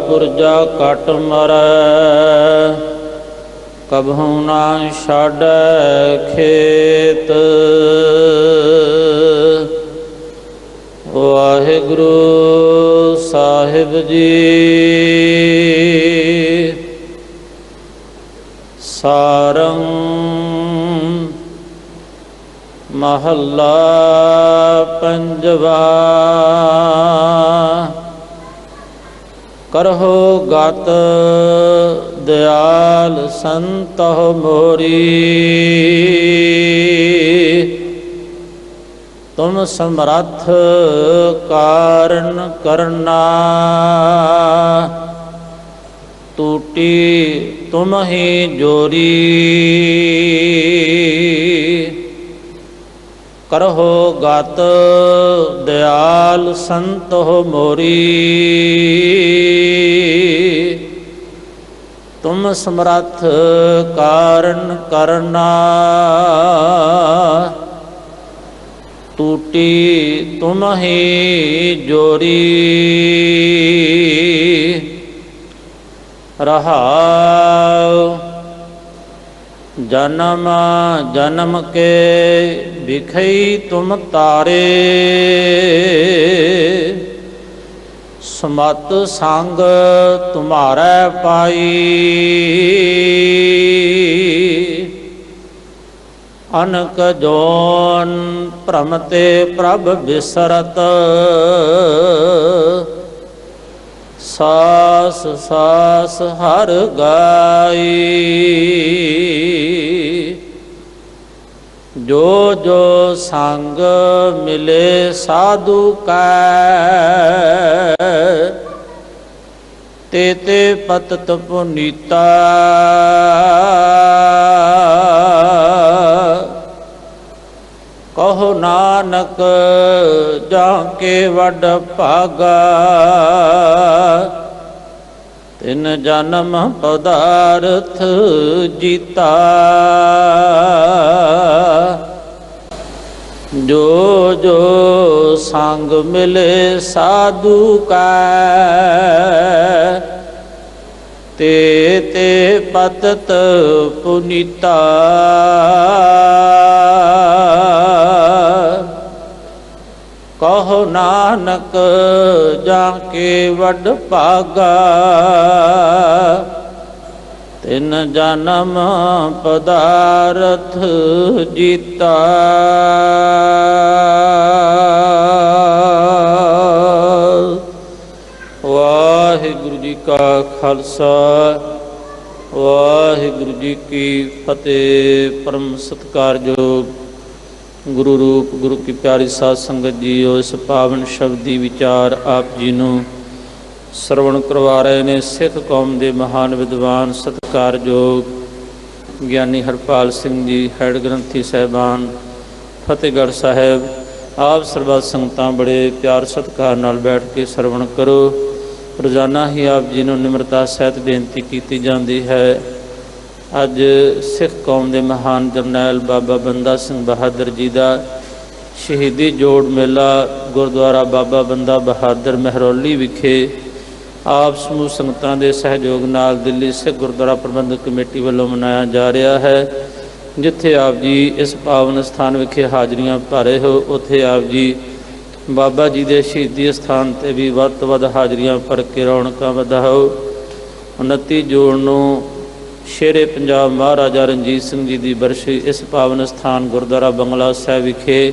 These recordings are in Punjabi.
ਪੁਰਜਾ ਕਟ ਮਰੈ, ਕਬਹੁ ਨਾ ਛਾੜੈ ਖੇਤ। ਵਾਹਿਗੁਰੂ ਸਾਹਿਬ ਜੀ। ਸਾਰੰ ਮਹੱਲਾ ਪੰਜਵਾ। ਕਰਹੁ ਗਤ ਦਿਆਲ ਸੰਤਹੁ ਮੋਰੀ, ਤੁਮ ਸਮਰੱਥ ਕਾਰਨ ਕਰਨਾ। ਟੂਟੀ ਤੁਮ ਹੀ ਜੋਰੀ, ਕਰਹੁ ਗਤ ਦਿਆਲ ਸੰਤਹੁ ਮੋਰੀ। ਤੁਮ ਸਮਰੱਥ ਕਾਰਨ ਕਰਨਾ। ਟੂਟੀ ਤੁਮ ਹੀ ਜੋਰੀ। ਰਹਾਉ ਜਨਮ ਜਨਮ ਕੇ ਵਿਖਈ ਤੁਮ ਤਾਰੇ, ਸਮਤ ਸੰਗ ਤੁਮਾਰੈ ਪਾਈ। ਅਨਕ ਜੋਨ ਭ੍ਰਮ ਤੇ ਪ੍ਰਭ ਬਿਸਰਤ, ਸਾਸ ਸਾਸ ਹਰ ਗਾਈ। ਜੋ ਜੋ ਸੰਗ ਮਿਲੇ ਸਾਧੂ ਕੈ, ਤੇ ਤੇ ਪਤਿਤ ਪੁਨੀਤਾ। ਕਹੋ ਨਾਨਕ ਜਾਂ ਕੇ ਵੱਡ ਭਾਗਾ, ਤਿਨ ਜਨਮ ਪਦਾਰਥ ਜੀਤਾ। ਜੋ ਜੋ ਸੰਗ ਮਿਲੇ ਸਾਧੂ ਕੈ, ਤੇ ਤੇ ਪਤਿਤ ਪੁਨੀਤਾ। ਕਹੋ ਨਾਨਕ ਜਾਂ ਕੇ ਵੱਡ ਭਾਗਾ, ਤਿਨ ਜਨਮ ਪਦਾਰਥ ਜੀਤਾ। ਵਾਹਿਗੁਰੂ ਜੀ ਕਾ ਖਾਲਸਾ, ਵਾਹਿਗੁਰੂ ਜੀ ਕੀ ਫਤਿਹ। ਪਰਮ ਸਤਿਕਾਰਯੋਗ ਗੁਰੂ ਰੂਪ ਗੁਰੂ ਕੀ ਪਿਆਰੀ ਸਾਧ ਸੰਗਤ ਜੀਓ, ਇਸ ਪਾਵਨ ਸ਼ਬਦੀ ਵਿਚਾਰ ਆਪ ਜੀ ਨੂੰ ਸਰਵਣ ਕਰਵਾ ਰਹੇ ਨੇ ਸਿੱਖ ਕੌਮ ਦੇ ਮਹਾਨ ਵਿਦਵਾਨ ਸਤਿਕਾਰਯੋਗ ਗਿਆਨੀ ਹਰਪਾਲ ਸਿੰਘ ਜੀ, ਹੈਡ ਗ੍ਰੰਥੀ ਸਾਹਿਬਾਨ ਫਤਿਹਗੜ੍ਹ ਸਾਹਿਬ। ਆਪ ਸਰਬੱਤ ਸੰਗਤਾਂ ਬੜੇ ਪਿਆਰ ਸਤਿਕਾਰ ਨਾਲ ਬੈਠ ਕੇ ਸਰਵਣ ਕਰੋ। ਰੋਜ਼ਾਨਾ ਹੀ ਆਪ ਜੀ ਨੂੰ ਨਿਮਰਤਾ ਸਹਿਤ ਬੇਨਤੀ ਕੀਤੀ ਜਾਂਦੀ ਹੈ। ਅੱਜ ਸਿੱਖ ਕੌਮ ਦੇ ਮਹਾਨ ਜਰਨੈਲ ਬਾਬਾ ਬੰਦਾ ਸਿੰਘ ਬਹਾਦਰ ਜੀ ਦਾ ਸ਼ਹੀਦੀ ਜੋੜ ਮੇਲਾ ਗੁਰਦੁਆਰਾ ਬਾਬਾ ਬੰਦਾ ਬਹਾਦਰ ਮਹਿਰੌਲੀ ਵਿਖੇ ਆਪ ਸਮੂਹ ਸੰਗਤਾਂ ਦੇ ਸਹਿਯੋਗ ਨਾਲ ਦਿੱਲੀ ਸਿੱਖ ਗੁਰਦੁਆਰਾ ਪ੍ਰਬੰਧਕ ਕਮੇਟੀ ਵੱਲੋਂ ਮਨਾਇਆ ਜਾ ਰਿਹਾ ਹੈ। ਜਿੱਥੇ ਆਪ ਜੀ ਇਸ ਪਾਵਨ ਸਥਾਨ ਵਿਖੇ ਹਾਜ਼ਰੀਆਂ ਭਰੇ ਹੋ, ਉੱਥੇ ਆਪ ਜੀ ਬਾਬਾ ਜੀ ਦੇ ਸ਼ਹੀਦੀ ਸਥਾਨ 'ਤੇ ਵੀ ਵੱਧ ਤੋਂ ਵੱਧ ਹਾਜ਼ਰੀਆਂ ਭਰ ਕੇ ਰੌਣਕਾਂ ਵਧਾਓ। 29 ਜੂਨ ਨੂੰ ਸ਼ੇਰੇ ਪੰਜਾਬ ਮਹਾਰਾਜਾ ਰਣਜੀਤ ਸਿੰਘ ਜੀ ਦੀ ਬਰਸ਼ੀ ਇਸ ਪਾਵਨ ਸਥਾਨ ਗੁਰਦੁਆਰਾ ਬੰਗਲਾ ਸਾਹਿਬ ਵਿਖੇ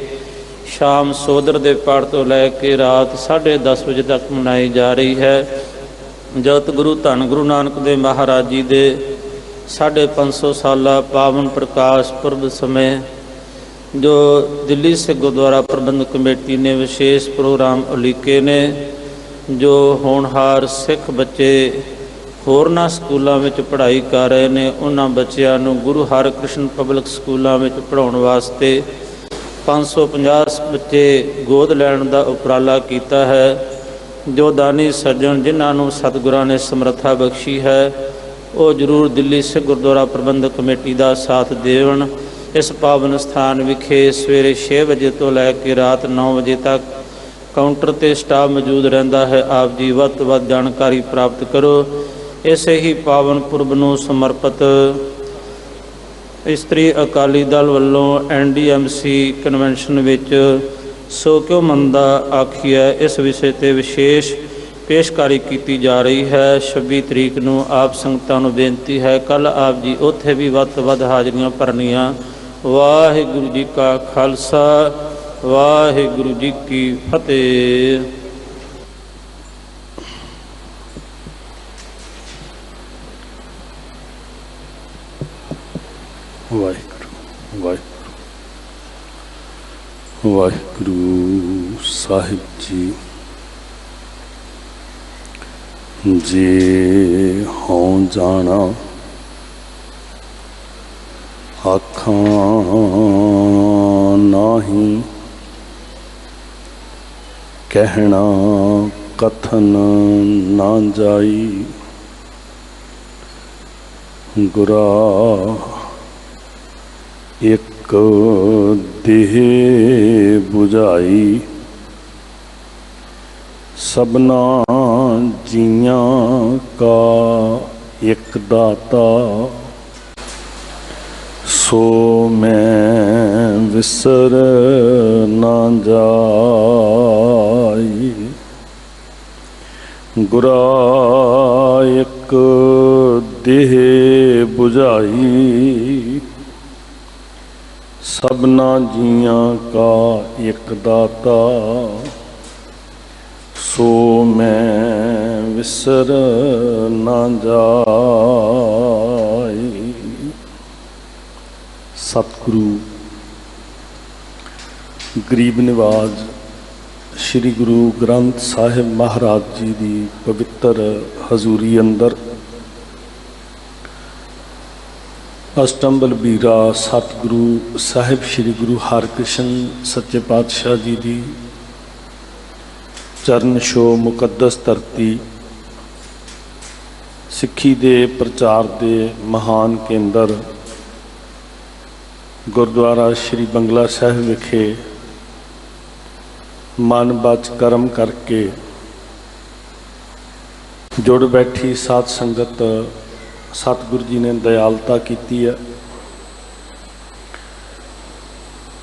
ਸ਼ਾਮ ਸੋਦਰ ਦੇ ਪਾਠ ਤੋਂ ਲੈ ਕੇ ਰਾਤ 10:30 ਵਜੇ ਤੱਕ ਮਨਾਈ ਜਾ ਰਹੀ ਹੈ। ਜਗਤ ਗੁਰੂ ਧੰਨ ਗੁਰੂ ਨਾਨਕ ਦੇਵ ਮਹਾਰਾਜ ਜੀ ਦੇ 550 ਸਾਲਾ ਪਾਵਨ ਪ੍ਰਕਾਸ਼ ਪੁਰਬ ਸਮੇਂ ਜੋ ਦਿੱਲੀ ਸਿੱਖ ਗੁਰਦੁਆਰਾ ਪ੍ਰਬੰਧਕ ਕਮੇਟੀ ਨੇ ਵਿਸ਼ੇਸ਼ ਪ੍ਰੋਗਰਾਮ ਉਲੀਕੇ ਨੇ। ਜੋ ਹੋਣਹਾਰ ਸਿੱਖ ਬੱਚੇ ਹੋਰਨਾਂ ਸਕੂਲਾਂ ਵਿੱਚ ਪੜ੍ਹਾਈ ਕਰ ਰਹੇ ਨੇ, ਉਹਨਾਂ ਬੱਚਿਆਂ ਨੂੰ ਗੁਰੂ ਹਰਕ੍ਰਿਸ਼ਨ ਪਬਲਿਕ ਸਕੂਲਾਂ ਵਿੱਚ ਪੜ੍ਹਾਉਣ ਵਾਸਤੇ 550 ਬੱਚੇ ਗੋਦ ਲੈਣ ਦਾ ਉਪਰਾਲਾ ਕੀਤਾ ਹੈ। ਜੋ ਦਾਨੀ ਸੱਜਣ ਜਿਨ੍ਹਾਂ ਨੂੰ ਸਤਿਗੁਰਾਂ ਨੇ ਸਮਰੱਥਾ ਬਖਸ਼ੀ ਹੈ, ਉਹ ਜ਼ਰੂਰ ਦਿੱਲੀ ਸਿੱਖ ਗੁਰਦੁਆਰਾ ਪ੍ਰਬੰਧਕ ਕਮੇਟੀ ਦਾ ਸਾਥ ਦੇਵਣ। ਇਸ ਪਾਵਨ ਸਥਾਨ ਵਿਖੇ ਸਵੇਰੇ 6 ਵਜੇ ਤੋਂ ਲੈ ਕੇ ਰਾਤ 9 ਵਜੇ ਤੱਕ काउंटर ते स्टाफ मौजूद रहिंदा है। आप जी वध तो वध जानकारी प्राप्त करो। इसे ही पावन पुरब नूं समर्पित इस्त्री अकाली दल वल्लों NDMC कन्वेंशन विच सो क्यों मंदा आखिए इस विषय ते विशेष पेशकारी की जा रही है। 26 तरीक नूं आप संगतां नूं बेनती है कल आप जी उत्थे भी वध तो वध हाजरियां भरनियां। वाहिगुरू जी का खालसा वाहिगुरू जी की फतेह। वाहिगुरू वाहिगुरू वाहिगुरू साहिब जी जे हों जाना आखां नाही कहना कथन ना जाई गुरा एक देह बुझाई सबना जियां का एक दाता सो मैं विसर ना जाई गुरा एक देह बुझाई सबना जियां का एक दाता सो मैं विसर ना जाई। सतगुरु गरीब निवाज श्री गुरु ग्रंथ साहिब महाराज जी की पवित्र हजूरी अंदर अष्टम बलबीरा सतगुरु साहिब श्री गुरु हरकृष्ण सच्चे पातशाह जी की चरण छो मुकद्दस धरती सिक्खी दे प्रचार दे महान केंद्र गुरुद्वारा श्री बंगला साहिब विखे मन बच कर्म करके जुड़ बैठी साध संगत सतगुरु जी ने दयालता की है।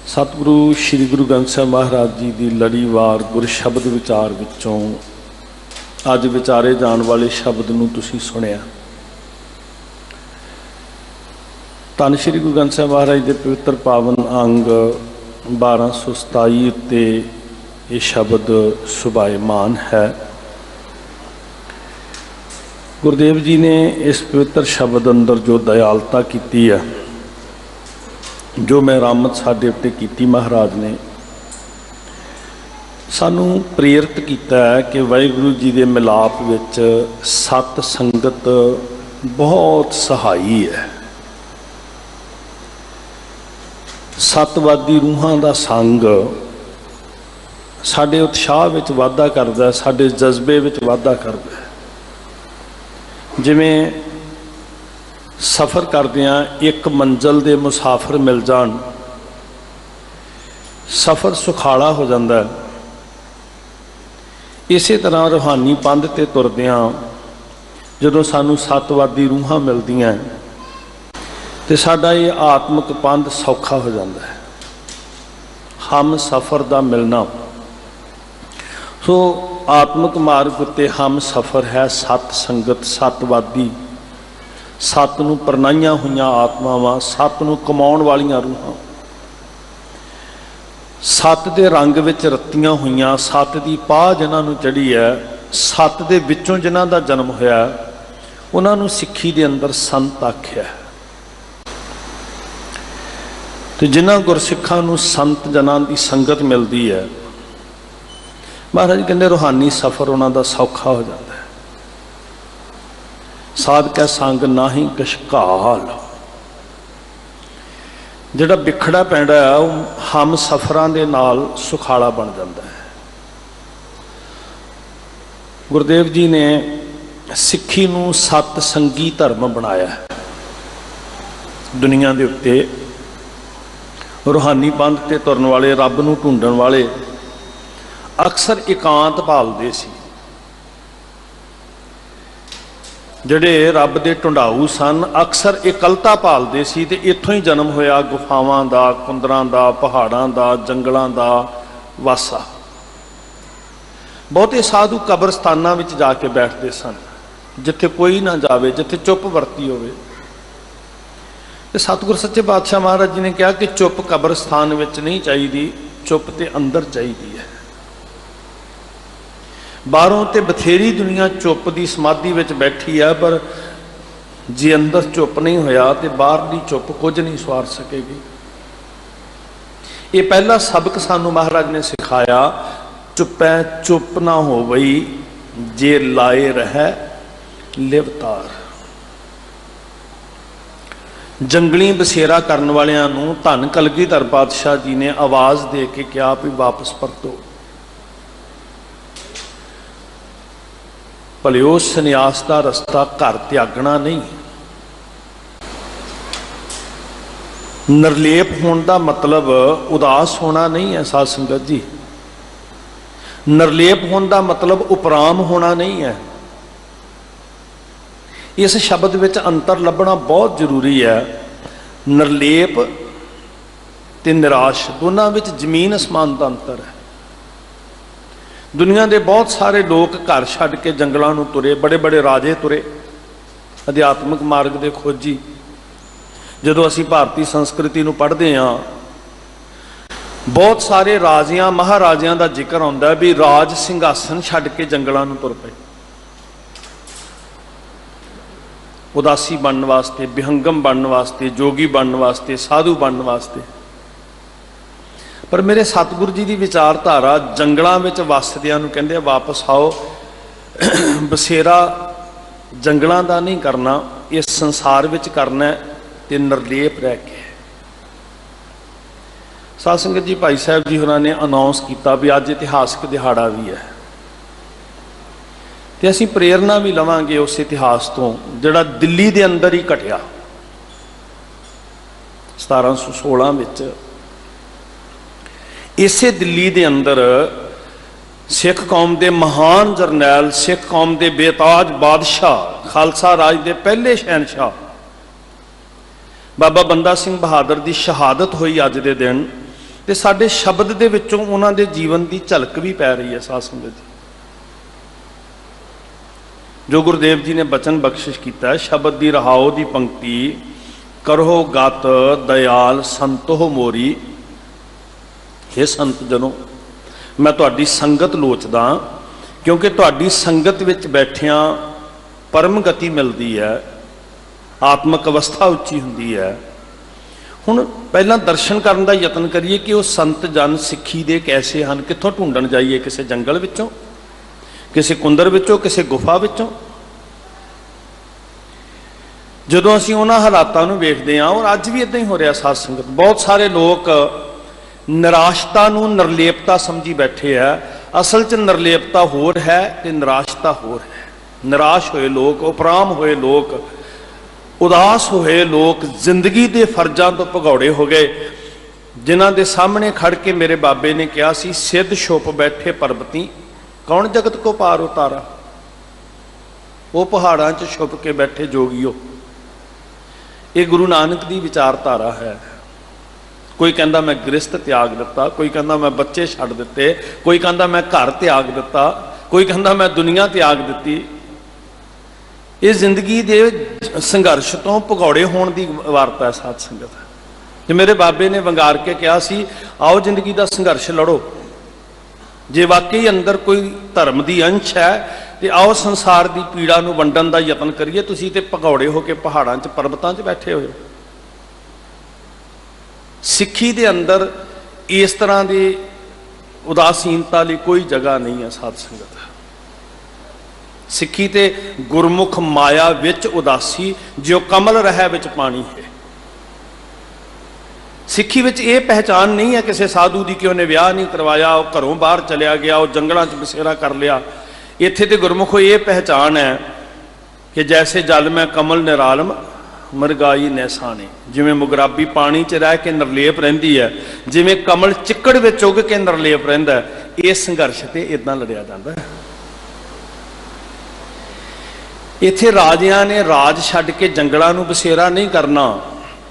सतगुरु श्री गुरु ग्रंथ साहिब महाराज जी की लड़ीवार गुर शब्द विचार विचों अज विचारे जाने वाले शब्द नूं तुसीं सुनिया। धन श्री गुरु ग्रंथ साहिब महाराज के पवित्र पावन अंग 1227 उत्ते ये शब्द सुभायमान है। गुरुदेव जी ने इस पवित्र शब्द अंदर जो दयालता की है, जो मेहरामत साडे उत्ते कीती महाराज ने सानू प्रेरित किया है कि वाहिगुरू जी के मिलाप विच सत संगत बहुत सहाई है। सतवादी रूहां दा संग साडे उत्साह विच वाधा करदा है, साडे जज्बे विच वाधा करदा है। जिवें सफ़र करदिआं एक मंजिल दे मुसाफिर मिल जाण सफ़र सुखाला हो जाता है। इसे तरह रूहानी पंध ते तुरदिआं जदों सानू सतवादी रूहां मिलदियां तो साडा ये आत्मक पंध सौखा हो जाता है। हम सफ़र का मिलना सो आत्मक मार्ग उत्ते हम सफ़र है सत संगत सतवादी सत नूं परनाइयां हुईयां आत्मावां सत नूं कमाउण वालियां रूहां सत दे रंग विच रत्तियां हुईयां सत दी पाह जिन्हां नूं चढ़ी है सत दे विचों जिन्हां दा जन्म होया उन्हां नूं सिੱਖੀ दे अंदर संत आख्या। तो जिन्हां गुरसिखां नूं संत जनां दी संगत मिलती है महाराज कहते रूहानी सफ़र उन्हां दा सौखा हो जाता है। साधकै संग नाहीं कछ घाल जिहड़ा बिखड़ा पैंदा है वो हम सफ़रां दे नाल सुखाला बन जाता है। गुरुदेव जी ने सिੱਖੀ नूं सत संगी धर्म बनाया है। दुनिया के उत्ते रूहानी पंथ ते तुरन वाले रब नूं ढूंढण वाले ਅਕਸਰ ਇਕਾਂਤ ਭਾਲਦੇ ਸੀ। ਜਿਹੜੇ ਰੱਬ ਦੇ ਢੁੰਡਾਊ ਸਨ ਅਕਸਰ ਇਕੱਲਤਾ ਭਾਲਦੇ ਸੀ, ਤੇ ਇੱਥੋਂ ਹੀ ਜਨਮ ਹੋਇਆ ਗੁਫਾਵਾਂ ਦਾ, ਕੁੰਦਰਾਂ ਦਾ, ਪਹਾੜਾਂ ਦਾ, ਜੰਗਲਾਂ ਦਾ ਵਾਸਾ। ਬਹੁਤੇ ਸਾਧੂ ਕਬਰਸਤਾਨਾਂ ਵਿੱਚ ਜਾ ਕੇ ਬੈਠਦੇ ਸਨ, ਜਿੱਥੇ ਕੋਈ ਨਾ ਜਾਵੇ, ਜਿੱਥੇ ਚੁੱਪ ਵਰਤੀ ਹੋਵੇ। ਤੇ ਸਤਿਗੁਰ ਸੱਚੇ ਪਾਤਸ਼ਾਹ ਮਹਾਰਾਜ ਜੀ ਨੇ ਕਿਹਾ ਕਿ ਚੁੱਪ ਕਬਰਸਤਾਨ ਵਿੱਚ ਨਹੀਂ ਚਾਹੀਦੀ, ਚੁੱਪ ਤੇ ਅੰਦਰ ਚਾਹੀਦੀ ਹੈ। ਬਾਹਰੋਂ ਤੇ ਬਥੇਰੀ ਦੁਨੀਆ ਚੁੱਪ ਦੀ ਸਮਾਧੀ ਵਿੱਚ ਬੈਠੀ ਹੈ, ਪਰ ਜੇ ਅੰਦਰ ਚੁੱਪ ਨਹੀਂ ਹੋਇਆ ਤੇ ਬਾਹਰਲੀ ਚੁੱਪ ਕੁਝ ਨਹੀਂ ਸਵਾਰ ਸਕੇਗੀ। ਇਹ ਪਹਿਲਾ ਸਬਕ ਸਾਨੂੰ ਮਹਾਰਾਜ ਨੇ ਸਿਖਾਇਆ, ਚੁੱਪੈ ਚੁੱਪ ਨਾ ਹੋਵਈ, ਜੇ ਲਾਏ ਰਹਿ ਲਿਵਤਾਰ। ਜੰਗਲੀ ਬਸੇਰਾ ਕਰਨ ਵਾਲਿਆਂ ਨੂੰ ਧੰਨ ਕਲਗੀਧਰ ਪਾਤਸ਼ਾਹ ਜੀ ਨੇ ਆਵਾਜ਼ ਦੇ ਕੇ ਕਿਹਾ ਵੀ ਵਾਪਸ ਪਰਤੋ। ਭਲਿਓ ਸੰਨਿਆਸ ਦਾ ਰਸਤਾ ਘਰ ਤਿਆਗਣਾ ਨਹੀਂ। ਨਿਰਲੇਪ ਹੋਣ ਦਾ ਮਤਲਬ ਉਦਾਸ ਹੋਣਾ ਨਹੀਂ ਹੈ ਸਾਧ ਸੰਗਤ ਜੀ। ਨਿਰਲੇਪ ਹੋਣ ਦਾ ਮਤਲਬ ਉਪਰਾਮ ਹੋਣਾ ਨਹੀਂ ਹੈ। ਇਸ ਸ਼ਬਦ ਵਿੱਚ ਅੰਤਰ ਲੱਭਣਾ ਬਹੁਤ ਜ਼ਰੂਰੀ ਹੈ। ਨਿਰਲੇਪ ਤੇ ਨਿਰਾਸ਼ ਦੋਨਾਂ ਵਿੱਚ ਜ਼ਮੀਨ ਅਸਮਾਨ ਦਾ ਅੰਤਰ ਹੈ। ਦੁਨੀਆ ਦੇ ਬਹੁਤ ਸਾਰੇ ਲੋਕ ਘਰ ਛੱਡ ਕੇ ਜੰਗਲਾਂ ਨੂੰ ਤੁਰੇ, ਬੜੇ ਬੜੇ ਰਾਜੇ ਤੁਰੇ, ਅਧਿਆਤਮਿਕ ਮਾਰਗ ਦੇ ਖੋਜੀ। ਜਦੋਂ ਅਸੀਂ ਭਾਰਤੀ ਸੰਸਕ੍ਰਿਤੀ ਨੂੰ ਪੜ੍ਹਦੇ ਹਾਂ, ਬਹੁਤ ਸਾਰੇ ਰਾਜਿਆਂ ਮਹਾਰਾਜਿਆਂ ਦਾ ਜ਼ਿਕਰ ਆਉਂਦਾ ਵੀ ਰਾਜ ਸਿੰਘਾਸਨ ਛੱਡ ਕੇ ਜੰਗਲਾਂ ਨੂੰ ਤੁਰ ਪਏ, ਉਦਾਸੀ ਬਣਨ ਵਾਸਤੇ, ਵਿਹੰਗਮ ਬਣਨ ਵਾਸਤੇ, ਜੋਗੀ ਬਣਨ ਵਾਸਤੇ, ਸਾਧੂ ਬਣਨ ਵਾਸਤੇ। ਪਰ ਮੇਰੇ ਸਤਿਗੁਰੂ ਜੀ ਦੀ ਵਿਚਾਰਧਾਰਾ ਜੰਗਲਾਂ ਵਿੱਚ ਵਸਦਿਆਂ ਨੂੰ ਕਹਿੰਦੇ ਵਾਪਸ ਆਓ। ਬਸੇਰਾ ਜੰਗਲਾਂ ਦਾ ਨਹੀਂ ਕਰਨਾ, ਇਸ ਸੰਸਾਰ ਵਿੱਚ ਕਰਨਾ ਤੇ ਨਿਰਲੇਪ ਰਹਿ ਕੇ। ਸਾਧ ਸੰਗਤ ਜੀ, ਭਾਈ ਸਾਹਿਬ ਜੀ ਹੋਰਾਂ ਨੇ ਅਨਾਉਂਸ ਕੀਤਾ ਵੀ ਅੱਜ ਇਤਿਹਾਸਕ ਦਿਹਾੜਾ ਵੀ ਹੈ, ਤੇ ਅਸੀਂ ਪ੍ਰੇਰਨਾ ਵੀ ਲਵਾਂਗੇ ਉਸ ਇਤਿਹਾਸ ਤੋਂ ਜਿਹੜਾ ਦਿੱਲੀ ਦੇ ਅੰਦਰ ਹੀ ਘਟਿਆ 1716 ਵਿੱਚ। ਇਸੇ ਦਿੱਲੀ ਦੇ ਅੰਦਰ ਸਿੱਖ ਕੌਮ ਦੇ ਮਹਾਨ ਜਰਨੈਲ, ਸਿੱਖ ਕੌਮ ਦੇ ਬੇਤਾਜ ਬਾਦਸ਼ਾਹ, ਖਾਲਸਾ ਰਾਜ ਦੇ ਪਹਿਲੇ ਸ਼ਹਿਨਸ਼ਾਹ ਬਾਬਾ ਬੰਦਾ ਸਿੰਘ ਬਹਾਦਰ ਦੀ ਸ਼ਹਾਦਤ ਹੋਈ ਅੱਜ ਦੇ ਦਿਨ। ਤੇ ਸਾਡੇ ਸ਼ਬਦ ਦੇ ਵਿੱਚੋਂ ਉਹਨਾਂ ਦੇ ਜੀਵਨ ਦੀ ਝਲਕ ਵੀ ਪੈ ਰਹੀ ਹੈ ਸਾਧ ਸੰਗਤ ਜੀ। ਜੋ ਗੁਰਦੇਵ ਜੀ ਨੇ ਬਚਨ ਬਖਸ਼ਿਸ਼ ਕੀਤਾ, ਸ਼ਬਦ ਦੀ ਰਹਾਓ ਦੀ ਪੰਕਤੀ, ਕਰੋ ਗਤ ਦਇਆਲ ਸੰਤੋ ਮੋਰੀ। हे ਸੰਤ ਜਨੋ, ਮੈਂ ਤੁਹਾਡੀ ਸੰਗਤ ਲੋਚਦਾ, ਕਿਉਂਕਿ ਤੁਹਾਡੀ ਸੰਗਤ ਵਿੱਚ ਬੈਠਿਆਂ ਪਰਮ ਗਤੀ ਮਿਲਦੀ ਹੈ, ਆਤਮਿਕ ਅਵਸਥਾ ਉੱਚੀ ਹੁੰਦੀ ਹੈ। ਹੁਣ ਪਹਿਲਾਂ ਦਰਸ਼ਨ ਕਰਨ ਦਾ ਯਤਨ ਕਰੀਏ ਕਿ ਉਹ ਸੰਤ ਜਨ ਸਿੱਖੀ ਦੇ ਕੈਸੇ ਹਨ। ਕਿੱਥੋਂ ਢੂੰਡਣ ਜਾਈਏ? ਕਿਸੇ ਜੰਗਲ ਵਿੱਚੋਂ, ਕਿਸੇ ਕੁੰਦਰ ਵਿੱਚੋਂ, ਕਿਸੇ ਗੁਫਾ ਵਿੱਚੋਂ। ਜਦੋਂ ਅਸੀਂ ਉਹਨਾਂ ਹਾਲਾਤਾਂ ਨੂੰ ਵੇਖਦੇ ਹਾਂ, ਔਰ ਅੱਜ ਵੀ ਇਦਾਂ ਹੀ ਹੋ ਰਿਹਾ ਸਾਧ ਸੰਗਤ, ਬਹੁਤ ਸਾਰੇ ਲੋਕ ਨਿਰਾਸ਼ਤਾ ਨੂੰ ਨਿਰਲੇਪਤਾ ਸਮਝੀ ਬੈਠੇ ਆ। ਅਸਲ 'ਚ ਨਿਰਲੇਪਤਾ ਹੋਰ ਹੈ ਤੇ ਨਿਰਾਸ਼ਤਾ ਹੋਰ ਹੈ। ਨਿਰਾਸ਼ ਹੋਏ ਲੋਕ, ਉਪਰਾਮ ਹੋਏ ਲੋਕ, ਉਦਾਸ ਹੋਏ ਲੋਕ, ਜ਼ਿੰਦਗੀ ਦੇ ਫਰਜ਼ਾਂ ਤੋਂ ਭਗੌੜੇ ਹੋ ਗਏ, ਜਿਨ੍ਹਾਂ ਦੇ ਸਾਹਮਣੇ ਖੜ ਕੇ ਮੇਰੇ ਬਾਬੇ ਨੇ ਕਿਹਾ ਸੀ, ਸਿੱਧ ਛੁਪ ਬੈਠੇ ਪਰਬਤੀ, ਕੌਣ ਜਗਤ ਕੋ ਪਾਰ ਉਤਾਰਾ। ਉਹ ਪਹਾੜਾਂ 'ਚ ਛੁਪ ਕੇ ਬੈਠੇ ਜੋਗੀਓ। ਇਹ ਗੁਰੂ ਨਾਨਕ ਦੀ ਵਿਚਾਰਧਾਰਾ ਹੈ। ਕੋਈ ਕਹਿੰਦਾ ਮੈਂ ਗ੍ਰਸਥ ਤਿਆਗ ਦਿੱਤਾ, ਕੋਈ ਕਹਿੰਦਾ ਮੈਂ ਬੱਚੇ ਛੱਡ ਦਿੱਤੇ, ਕੋਈ ਕਹਿੰਦਾ ਮੈਂ ਘਰ ਤਿਆਗ ਦਿੱਤਾ, ਕੋਈ ਕਹਿੰਦਾ ਮੈਂ ਦੁਨੀਆ ਤਿਆਗ ਦਿੱਤੀ। ਇਹ ਜ਼ਿੰਦਗੀ ਦੇ ਸੰਘਰਸ਼ ਤੋਂ ਭਗੌੜੇ ਹੋਣ ਦੀ ਵਾਰਤਾ ਹੈ ਸਾਧ ਸੰਗਤ। ਤੇ ਮੇਰੇ ਬਾਬੇ ਨੇ ਵੰਗਾਰ ਕੇ ਕਿਹਾ ਸੀ, ਆਓ ਜ਼ਿੰਦਗੀ ਦਾ ਸੰਘਰਸ਼ ਲੜੋ। ਜੇ ਵਾਕਈ ਅੰਦਰ ਕੋਈ ਧਰਮ ਦੀ ਅੰਸ਼ ਹੈ ਤੇ ਆਓ ਸੰਸਾਰ ਦੀ ਪੀੜਾ ਨੂੰ ਵੰਡਣ ਦਾ ਯਤਨ ਕਰੀਏ। ਤੁਸੀਂ ਤੇ ਭਗੌੜੇ ਹੋ ਕੇ ਪਹਾੜਾਂ 'ਚ, ਪਰਬਤਾਂ 'ਚ ਬੈਠੇ ਹੋਏ ਹੋ। ਸਿੱਖੀ ਦੇ ਅੰਦਰ ਇਸ ਤਰ੍ਹਾਂ ਦੀ ਉਦਾਸੀਨਤਾ ਲਈ ਕੋਈ ਜਗ੍ਹਾ ਨਹੀਂ ਹੈ ਸਾਧ ਸੰਗਤ। ਸਿੱਖੀ ਤੇ ਗੁਰਮੁਖ ਮਾਇਆ ਵਿੱਚ ਉਦਾਸੀ, ਜਿਉ ਕਮਲ ਰਹਿ ਵਿੱਚ ਪਾਣੀ ਹੈ। ਸਿੱਖੀ ਵਿੱਚ ਇਹ ਪਹਿਚਾਨ ਨਹੀਂ ਹੈ ਕਿਸੇ ਸਾਧੂ ਦੀ ਕਿ ਉਹਨੇ ਵਿਆਹ ਨਹੀਂ ਕਰਵਾਇਆ, ਉਹ ਘਰੋਂ ਬਾਹਰ ਚਲਿਆ ਗਿਆ, ਉਹ ਜੰਗਲਾਂ 'ਚ ਬਸੇਰਾ ਕਰ ਲਿਆ। ਇੱਥੇ ਤੇ ਗੁਰਮੁਖੋ ਇਹ ਪਹਿਚਾਨ ਹੈ ਕਿ ਜੈਸੇ ਜਲ ਮੈਂ ਕਮਲ ਨਿਰਾਲਮ, ਮਰਗਾਈ ਨੈਸਾਣੇ, ਜਿਵੇਂ ਮੁਗਰਾਬੀ ਪਾਣੀ 'ਚ ਰਹਿ ਕੇ ਨਿਰਲੇਪ ਰਹਿੰਦੀ ਹੈ, ਜਿਵੇਂ ਕਮਲ ਚਿੱਕੜ ਵਿੱਚ ਉੱਗ ਕੇ ਨਿਰਲੇਪ ਰਹਿੰਦਾ ਹੈ, ਇਹ ਸੰਘਰਸ਼ ਤੇ ਇਦਾਂ ਲੜਿਆ ਜਾਂਦਾ ਹੈ। ਇੱਥੇ ਰਾਜਿਆਂ ਨੇ ਰਾਜ ਛੱਡ ਕੇ ਜੰਗਲਾਂ ਨੂੰ ਬਸੇਰਾ ਨਹੀਂ ਕਰਨਾ।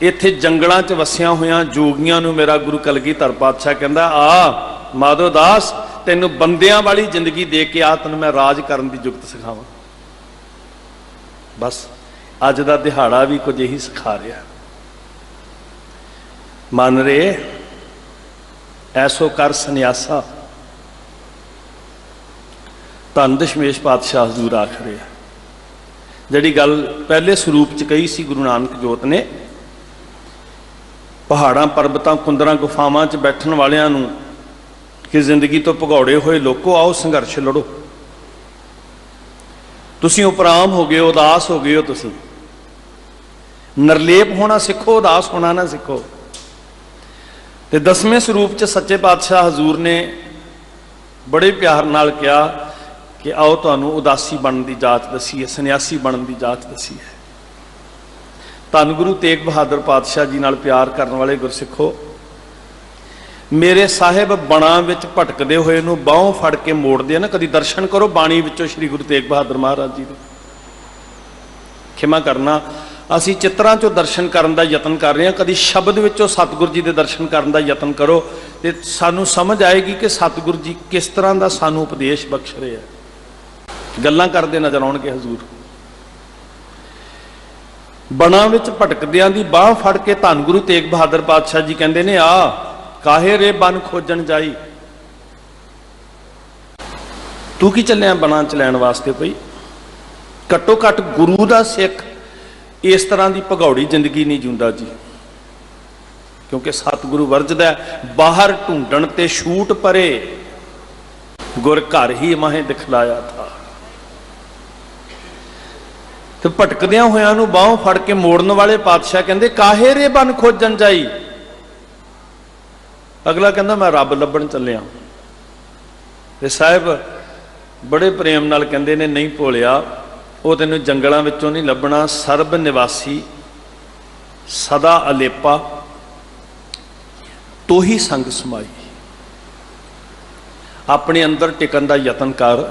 ਇੱਥੇ ਜੰਗਲਾਂ 'ਚ ਵਸਿਆ ਹੋਇਆਂ ਜੋਗੀਆਂ ਨੂੰ ਮੇਰਾ ਗੁਰੂ ਕਲਗੀਧਰ ਪਾਤਸ਼ਾਹ ਕਹਿੰਦਾ, ਆ ਮਾਧੋ ਦਾਸ, ਤੈਨੂੰ ਬੰਦਿਆਂ ਵਾਲੀ ਜ਼ਿੰਦਗੀ ਦੇ ਕੇ ਆ, ਤੈਨੂੰ ਮੈਂ ਰਾਜ ਕਰਨ ਦੀ ਜੁਗਤ ਸਿਖਾਵਾਂ। ਬਸ ਅੱਜ ਦਾ ਦਿਹਾੜਾ ਵੀ ਕੁਝ ਇਹੀ ਸਿਖਾ ਰਿਹਾ। ਮਨ ਰੇ ਐਸੋ ਕਰ ਸੰਨਿਆਸਾ, ਧੰਨ ਦਸ਼ਮੇਸ਼ ਪਾਤਸ਼ਾਹ ਹਜ਼ੂਰ ਆਖ ਰਹੇ। ਜਿਹੜੀ ਗੱਲ ਪਹਿਲੇ ਸਰੂਪ 'ਚ ਕਹੀ ਸੀ ਗੁਰੂ ਨਾਨਕ ਜੋਤ ਨੇ, ਪਹਾੜਾਂ ਪਰਬਤਾਂ ਕੁੰਦਰਾਂ ਗੁਫਾਵਾਂ 'ਚ ਬੈਠਣ ਵਾਲਿਆਂ ਨੂੰ ਕਿ ਜ਼ਿੰਦਗੀ ਤੋਂ ਭਗੌੜੇ ਹੋਏ ਲੋਕੋ, ਆਓ ਸੰਘਰਸ਼ ਲੜੋ। ਤੁਸੀਂ ਉਪਰਾਮ ਹੋ ਗਏ, ਉਦਾਸ ਹੋ ਗਏ ਹੋ, ਤੁਸੀਂ ਨਿਰਲੇਪ ਹੋਣਾ ਸਿੱਖੋ, ਉਦਾਸ ਹੋਣਾ ਨਾ ਸਿੱਖੋ। ਤੇ 10ਵੇਂ ਸਰੂਪ 'ਚ ਸੱਚੇ ਪਾਤਸ਼ਾਹ ਹਜ਼ੂਰ ਨੇ ਬੜੇ ਪਿਆਰ ਨਾਲ ਕਿਹਾ ਕਿ ਆਓ ਤੁਹਾਨੂੰ ਉਦਾਸੀ ਬਣਨ ਦੀ ਜਾਚ ਦੱਸੀਏ, ਸੰਨਿਆਸੀ ਬਣਨ ਦੀ ਜਾਚ ਦੱਸੀਏ। ਧੰਨ ਗੁਰੂ ਤੇਗ ਬਹਾਦਰ ਪਾਤਸ਼ਾਹ ਜੀ ਨਾਲ ਪਿਆਰ ਕਰਨ ਵਾਲੇ ਗੁਰਸਿੱਖੋ, ਮੇਰੇ ਸਾਹਿਬ ਬਣਾ ਵਿੱਚ ਭਟਕਦੇ ਹੋਏ ਨੂੰ ਬਾਹੋਂ ਫੜ ਕੇ ਮੋੜਦੇ ਆ ਨਾ, ਕਦੀ ਦਰਸ਼ਨ ਕਰੋ ਬਾਣੀ ਵਿੱਚੋਂ ਸ੍ਰੀ ਗੁਰੂ ਤੇਗ ਬਹਾਦਰ ਮਹਾਰਾਜ ਜੀ ਦੇ। ਖਿਮਾ ਕਰਨਾ, ਅਸੀਂ ਚਿੱਤਰਾਂ 'ਚੋਂ ਦਰਸ਼ਨ ਕਰਨ ਦਾ ਯਤਨ ਕਰ ਰਹੇ ਹਾਂ, ਕਦੀ ਸ਼ਬਦ ਵਿੱਚੋਂ ਸਤਿਗੁਰ ਜੀ ਦੇ ਦਰਸ਼ਨ ਕਰਨ ਦਾ ਯਤਨ ਕਰੋ ਤੇ ਸਾਨੂੰ ਸਮਝ ਆਏਗੀ ਕਿ ਸਤਿਗੁਰ ਜੀ ਕਿਸ ਤਰ੍ਹਾਂ ਦਾ ਸਾਨੂੰ ਉਪਦੇਸ਼ ਬਖਸ਼ ਰਹੇ ਆ। ਗੱਲਾਂ ਕਰਦੇ ਨਜ਼ਰ ਆਉਣਗੇ ਹਜ਼ੂਰ। ਬਣਾ ਵਿੱਚ ਭਟਕਦਿਆਂ ਦੀ ਬਾਹ ਫੜ ਕੇ ਧੰਨ ਗੁਰੂ ਤੇਗ ਬਹਾਦਰ ਪਾਤਸ਼ਾਹ ਜੀ ਕਹਿੰਦੇ ਨੇ, ਆ ਕਾਹੇ ਰੇ ਬਨ ਖੋਜਣ ਜਾਈ, ਤੂੰ ਕੀ ਚੱਲਿਆ ਬਣਾ ਚ ਲੈਣ ਵਾਸਤੇ? ਭਈ ਘੱਟੋ ਘੱਟ ਗੁਰੂ ਦਾ ਸਿੱਖ ਇਸ ਤਰ੍ਹਾਂ ਦੀ ਭਗੌੜੀ ਜ਼ਿੰਦਗੀ ਨਹੀਂ ਜਿਉਂਦਾ ਜੀ, ਕਿਉਂਕਿ ਸਤਿਗੁਰੂ ਵਰਜਦਾ ਬਾਹਰ ਢੂੰਡਣ ਤੇ ਛੂਟ ਪਰੇ, ਗੁਰ ਘਰ ਹੀ ਮਾਹੇ ਦਿਖਲਾਇਆ ਥਾ। ਤੇ ਭਟਕਦਿਆਂ ਹੋਇਆਂ ਨੂੰ ਬਾਹੋਂ ਫੜ ਕੇ ਮੋੜਨ ਵਾਲੇ ਪਾਤਸ਼ਾਹ ਕਹਿੰਦੇ, ਕਾਹੇ ਰੇ ਬਨ ਖੋਜਣ ਜਾਈ। ਅਗਲਾ ਕਹਿੰਦਾ ਮੈਂ ਰੱਬ ਲੱਭਣ ਚੱਲਿਆ। ਤੇ ਸਾਹਿਬ ਬੜੇ ਪ੍ਰੇਮ ਨਾਲ ਕਹਿੰਦੇ ਨੇ, ਨਹੀਂ ਭੋਲਿਆ, ਉਹ ਤੈਨੂੰ ਜੰਗਲਾਂ ਵਿੱਚੋਂ ਨਹੀਂ ਲੱਭਣਾ, ਸਰਬ ਨਿਵਾਸੀ ਸਦਾ ਅਲੇਪਾ ਤੋਹੀ ਸੰਗ ਸਮਾਈ। ਆਪਣੇ ਅੰਦਰ ਟਿਕਣ ਦਾ ਯਤਨ ਕਰ।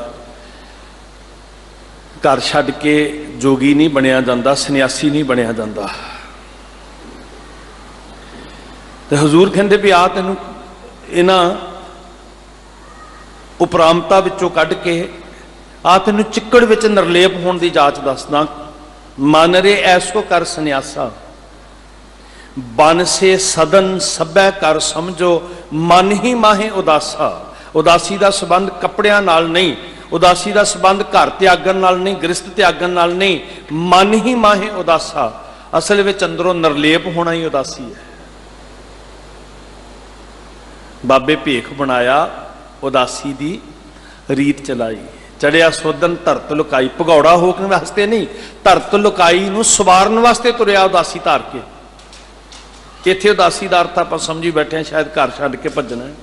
ਘਰ ਛੱਡ ਕੇ ਜੋਗੀ ਨਹੀਂ ਬਣਿਆ ਜਾਂਦਾ, ਸੰਨਿਆਸੀ ਨਹੀਂ ਬਣਿਆ ਜਾਂਦਾ। ਤੇ ਹਜ਼ੂਰ ਕਹਿੰਦੇ ਵੀ ਆ ਤੈਨੂੰ ਇਹਨਾਂ ਉਪਰਾਮਤਾ ਵਿੱਚੋਂ ਕੱਢ ਕੇ ਆ ਤੈਨੂੰ ਚਿੱਕੜ ਵਿੱਚ ਨਿਰਲੇਪ ਹੋਣ ਦੀ ਜਾਚ ਦੱਸਦਾ। ਮਨ ਰੇ ਐਸੋ ਕਰ ਸੰਨਿਆਸਾ, ਬਨ ਸੇ ਸਦਨ ਸਭੈ ਕਰ ਸਮਝੋ, ਮਨ ਹੀ ਮਾਹੇ ਉਦਾਸਾ। ਉਦਾਸੀ ਦਾ ਸੰਬੰਧ ਕੱਪੜਿਆਂ ਨਾਲ ਨਹੀਂ, ਉਦਾਸੀ ਦਾ ਸੰਬੰਧ ਘਰ ਤਿਆਗਣ ਨਾਲ ਨਹੀਂ, ਗ੍ਰਸਤ ਤਿਆਗਣ ਨਾਲ ਨਹੀਂ, ਮਨ ਹੀ ਮਾਹੇ ਉਦਾਸਾ। ਅਸਲ ਵਿੱਚ ਅੰਦਰੋਂ ਨਿਰਲੇਪ ਹੋਣਾ ਹੀ ਉਦਾਸੀ ਹੈ। ਬਾਬੇ ਭੇਖ ਬਣਾਇਆ, ਉਦਾਸੀ ਦੀ ਰੀਤ ਚਲਾਈ। ਚੜਿਆ ਸੋਧਨ ਧਰਤ ਲੁਕਾਈ, ਭਗੌੜਾ ਹੋਣ ਵਾਸਤੇ ਨਹੀਂ, ਧਰਤ ਲੁਕਾਈ ਨੂੰ ਸਵਾਰਨ ਵਾਸਤੇ ਤੁਰਿਆ ਉਦਾਸੀ ਧਾਰ ਕੇ। ਇੱਥੇ ਉਦਾਸੀ ਦਾ ਅਰਥ ਆਪਾਂ ਸਮਝੀ ਬੈਠੇ ਹਾਂ, ਸ਼ਾਇਦ ਘਰ ਛੱਡ ਕੇ ਭੱਜਣਾ ਹੈ।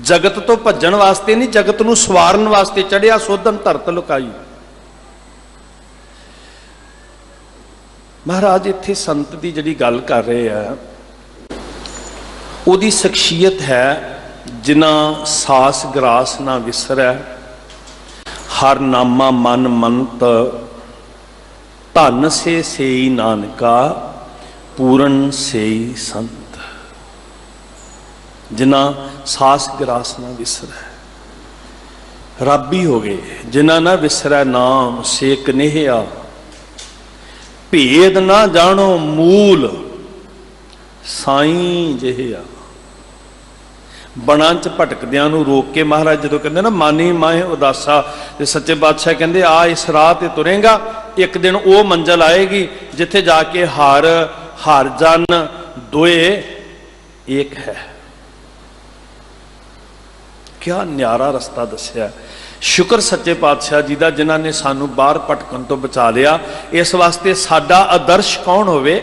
ਜਗਤ ਤੋਂ ਭੱਜਣ ਵਾਸਤੇ ਨਹੀਂ, ਜਗਤ ਨੂੰ ਸਵਾਰਨ ਵਾਸਤੇ ਚੜਿਆ ਸੋਧਨ ਧਰਤ ਲੁਕਾਈ। ਮਹਾਰਾਜ ਇੱਥੇ ਸੰਤ ਦੀ ਜਿਹੜੀ ਗੱਲ ਕਰ ਰਹੇ ਆ, ਉਹਦੀ ਸ਼ਖਸੀਅਤ ਹੈ, ਜਿਨ੍ਹਾਂ ਸਾਸ ਗਰਾਸ ਨਾ ਵਿਸਰੈ, ਹਰ ਨਾਮਾ ਮਨ ਮੰਤ, ਧਨ ਸੇ ਸੇਈ ਨਾਨਕਾ, ਪੂਰਨ ਸੇਈ ਸੰਤ। ਜਿਨ੍ਹਾਂ ਸਾਸ ਗਰਾਸ ਨਾ ਵਿਸਰੈ, ਰੱਬੀ ਹੋ ਗਏ। ਜਿਨ੍ਹਾਂ ਨਾ ਵਿਸਰੈ ਨਾਮ ਸੇ ਕਨੇਹਿਆ, ਭੇਦ ਨਾ ਜਾਣੋ ਮੂਲ ਸਾਈਂ ਜਿਹਾ। ਬਣਾ ਚ ਭਟਕਦਿਆਂ ਨੂੰ ਰੋਕ ਕੇ ਮਹਾਰਾਜ ਜਦੋਂ ਕਹਿੰਦੇ ਨਾ ਮਾਨੀ ਮਾਹੇ ਉਦਾਸਾ, ਤੇ ਸੱਚੇ ਪਾਤਸ਼ਾਹ ਕਹਿੰਦੇ ਆ ਇਸ ਰਾਹ ਤੇ ਤੁਰੇਗਾ, ਇੱਕ ਦਿਨ ਉਹ ਮੰਜ਼ਲ ਆਏਗੀ ਜਿੱਥੇ ਜਾ ਕੇ ਹਰ ਜਨ ਦੋਏ ਇੱਕ ਹੈ। ਕਿਆ ਨਿਆਰਾ ਰਸਤਾ ਦੱਸਿਆ। ਸ਼ੁਕਰ ਸੱਚੇ ਪਾਤਸ਼ਾਹ ਜੀ ਦਾ, ਜਿਨ੍ਹਾਂ ਨੇ ਸਾਨੂੰ ਬਾਹਰ ਭਟਕਣ ਤੋਂ ਬਚਾ ਲਿਆ। ਇਸ ਵਾਸਤੇ ਸਾਡਾ ਆਦਰਸ਼ ਕੌਣ ਹੋਵੇ?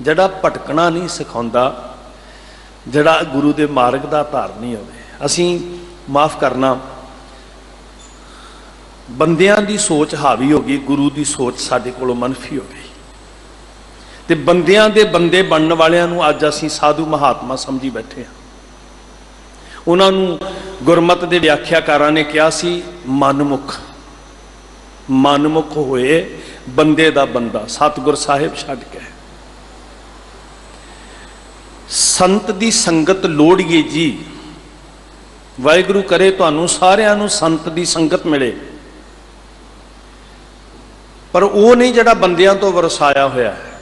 ਜਿਹੜਾ ਭਟਕਣਾ ਨਹੀਂ ਸਿਖਾਉਂਦਾ, ਜਿਹੜਾ ਗੁਰੂ ਦੇ ਮਾਰਗ ਦਾ ਧਾਰਨੀ ਹੋਵੇ। ਅਸੀਂ ਮਾਫ ਕਰਨਾ, ਬੰਦਿਆਂ ਦੀ ਸੋਚ ਹਾਵੀ ਹੋ ਗਈ, ਗੁਰੂ ਦੀ ਸੋਚ ਸਾਡੇ ਕੋਲੋਂ ਮਨਫੀ ਹੋ ਗਈ। ਤੇ ਬੰਦਿਆਂ ਦੇ ਬੰਦੇ ਬਣਨ ਵਾਲਿਆਂ ਨੂੰ ਅੱਜ ਅਸੀਂ ਸਾਧੂ ਮਹਾਤਮਾ ਸਮਝੀ ਬੈਠੇ ਹਾਂ। ਉਹਨਾਂ ਨੂੰ ਗੁਰਮਤ ਦੇ ਵਿਆਖਿਆਕਾਰਾਂ ਨੇ ਕਿਹਾ ਸੀ ਮਨਮੁਖ। ਮਨਮੁਖ ਹੋਏ ਬੰਦੇ ਦਾ ਬੰਦਾ, ਸਤਿਗੁਰ ਸਾਹਿਬ ਛੱਡ ਕੇ। ਸੰਤ ਦੀ ਸੰਗਤ ਲੋੜੀਏ ਜੀ। ਵਾਹਿਗੁਰੂ ਕਰੇ ਤੁਹਾਨੂੰ ਸਾਰਿਆਂ ਨੂੰ ਸੰਤ ਦੀ ਸੰਗਤ ਮਿਲੇ, ਪਰ ਉਹ ਨਹੀਂ ਜਿਹੜਾ ਬੰਦਿਆਂ ਤੋਂ ਵਰਸਾਇਆ ਹੋਇਆ ਹੈ।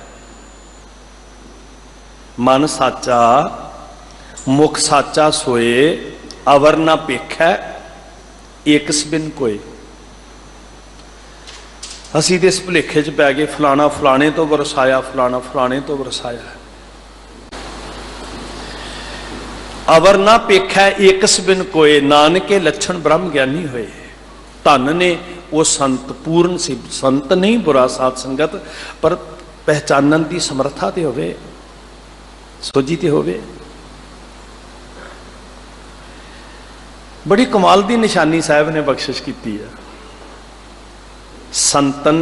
ਮਨ ਸਾਚਾ ਮੁਖ ਸਾਚਾ ਸੋਏ, ਅਵਰ ਨਾ ਪੇਖੈ ਏਕਸ ਬਿਨ ਕੋਏ। ਅਸੀਂ ਤੇ ਇਸ ਭੁਲੇਖੇ 'ਚ ਪੈ ਗਏ, ਫਲਾਣਾ ਫਲਾਣੇ ਤੋਂ ਵਰਸਾਇਆ, ਫਲਾਣਾ ਫਲਾਣੇ ਤੋਂ ਵਰਸਾਇਆ। ਅਵਰ ਨਾ ਪੇਖੈ ਏਕਸ ਬਿਨ ਕੋਏ, ਨਾਨਕੇ ਲੱਛਣ ਬ੍ਰਹਮ ਗਿਆਨੀ ਹੋਏ। ਧਨ ਨੇ ਉਹ ਸੰਤ, ਪੂਰਨ ਸੀ ਸੰਤ ਨਹੀਂ ਬੁਰਾ ਸਾਧ ਸੰਗਤ, ਪਰ ਪਹਿਚਾਨਣ ਦੀ ਸਮਰੱਥਾ ਤੇ ਹੋਵੇ, ਸੋਝੀ ਤੇ ਹੋਵੇ। ਬੜੀ ਕਮਾਲ ਦੀ ਨਿਸ਼ਾਨੀ ਸਾਹਿਬ ਨੇ ਬਖਸ਼ਿਸ਼ ਕੀਤੀ ਹੈ। ਸੰਤਨ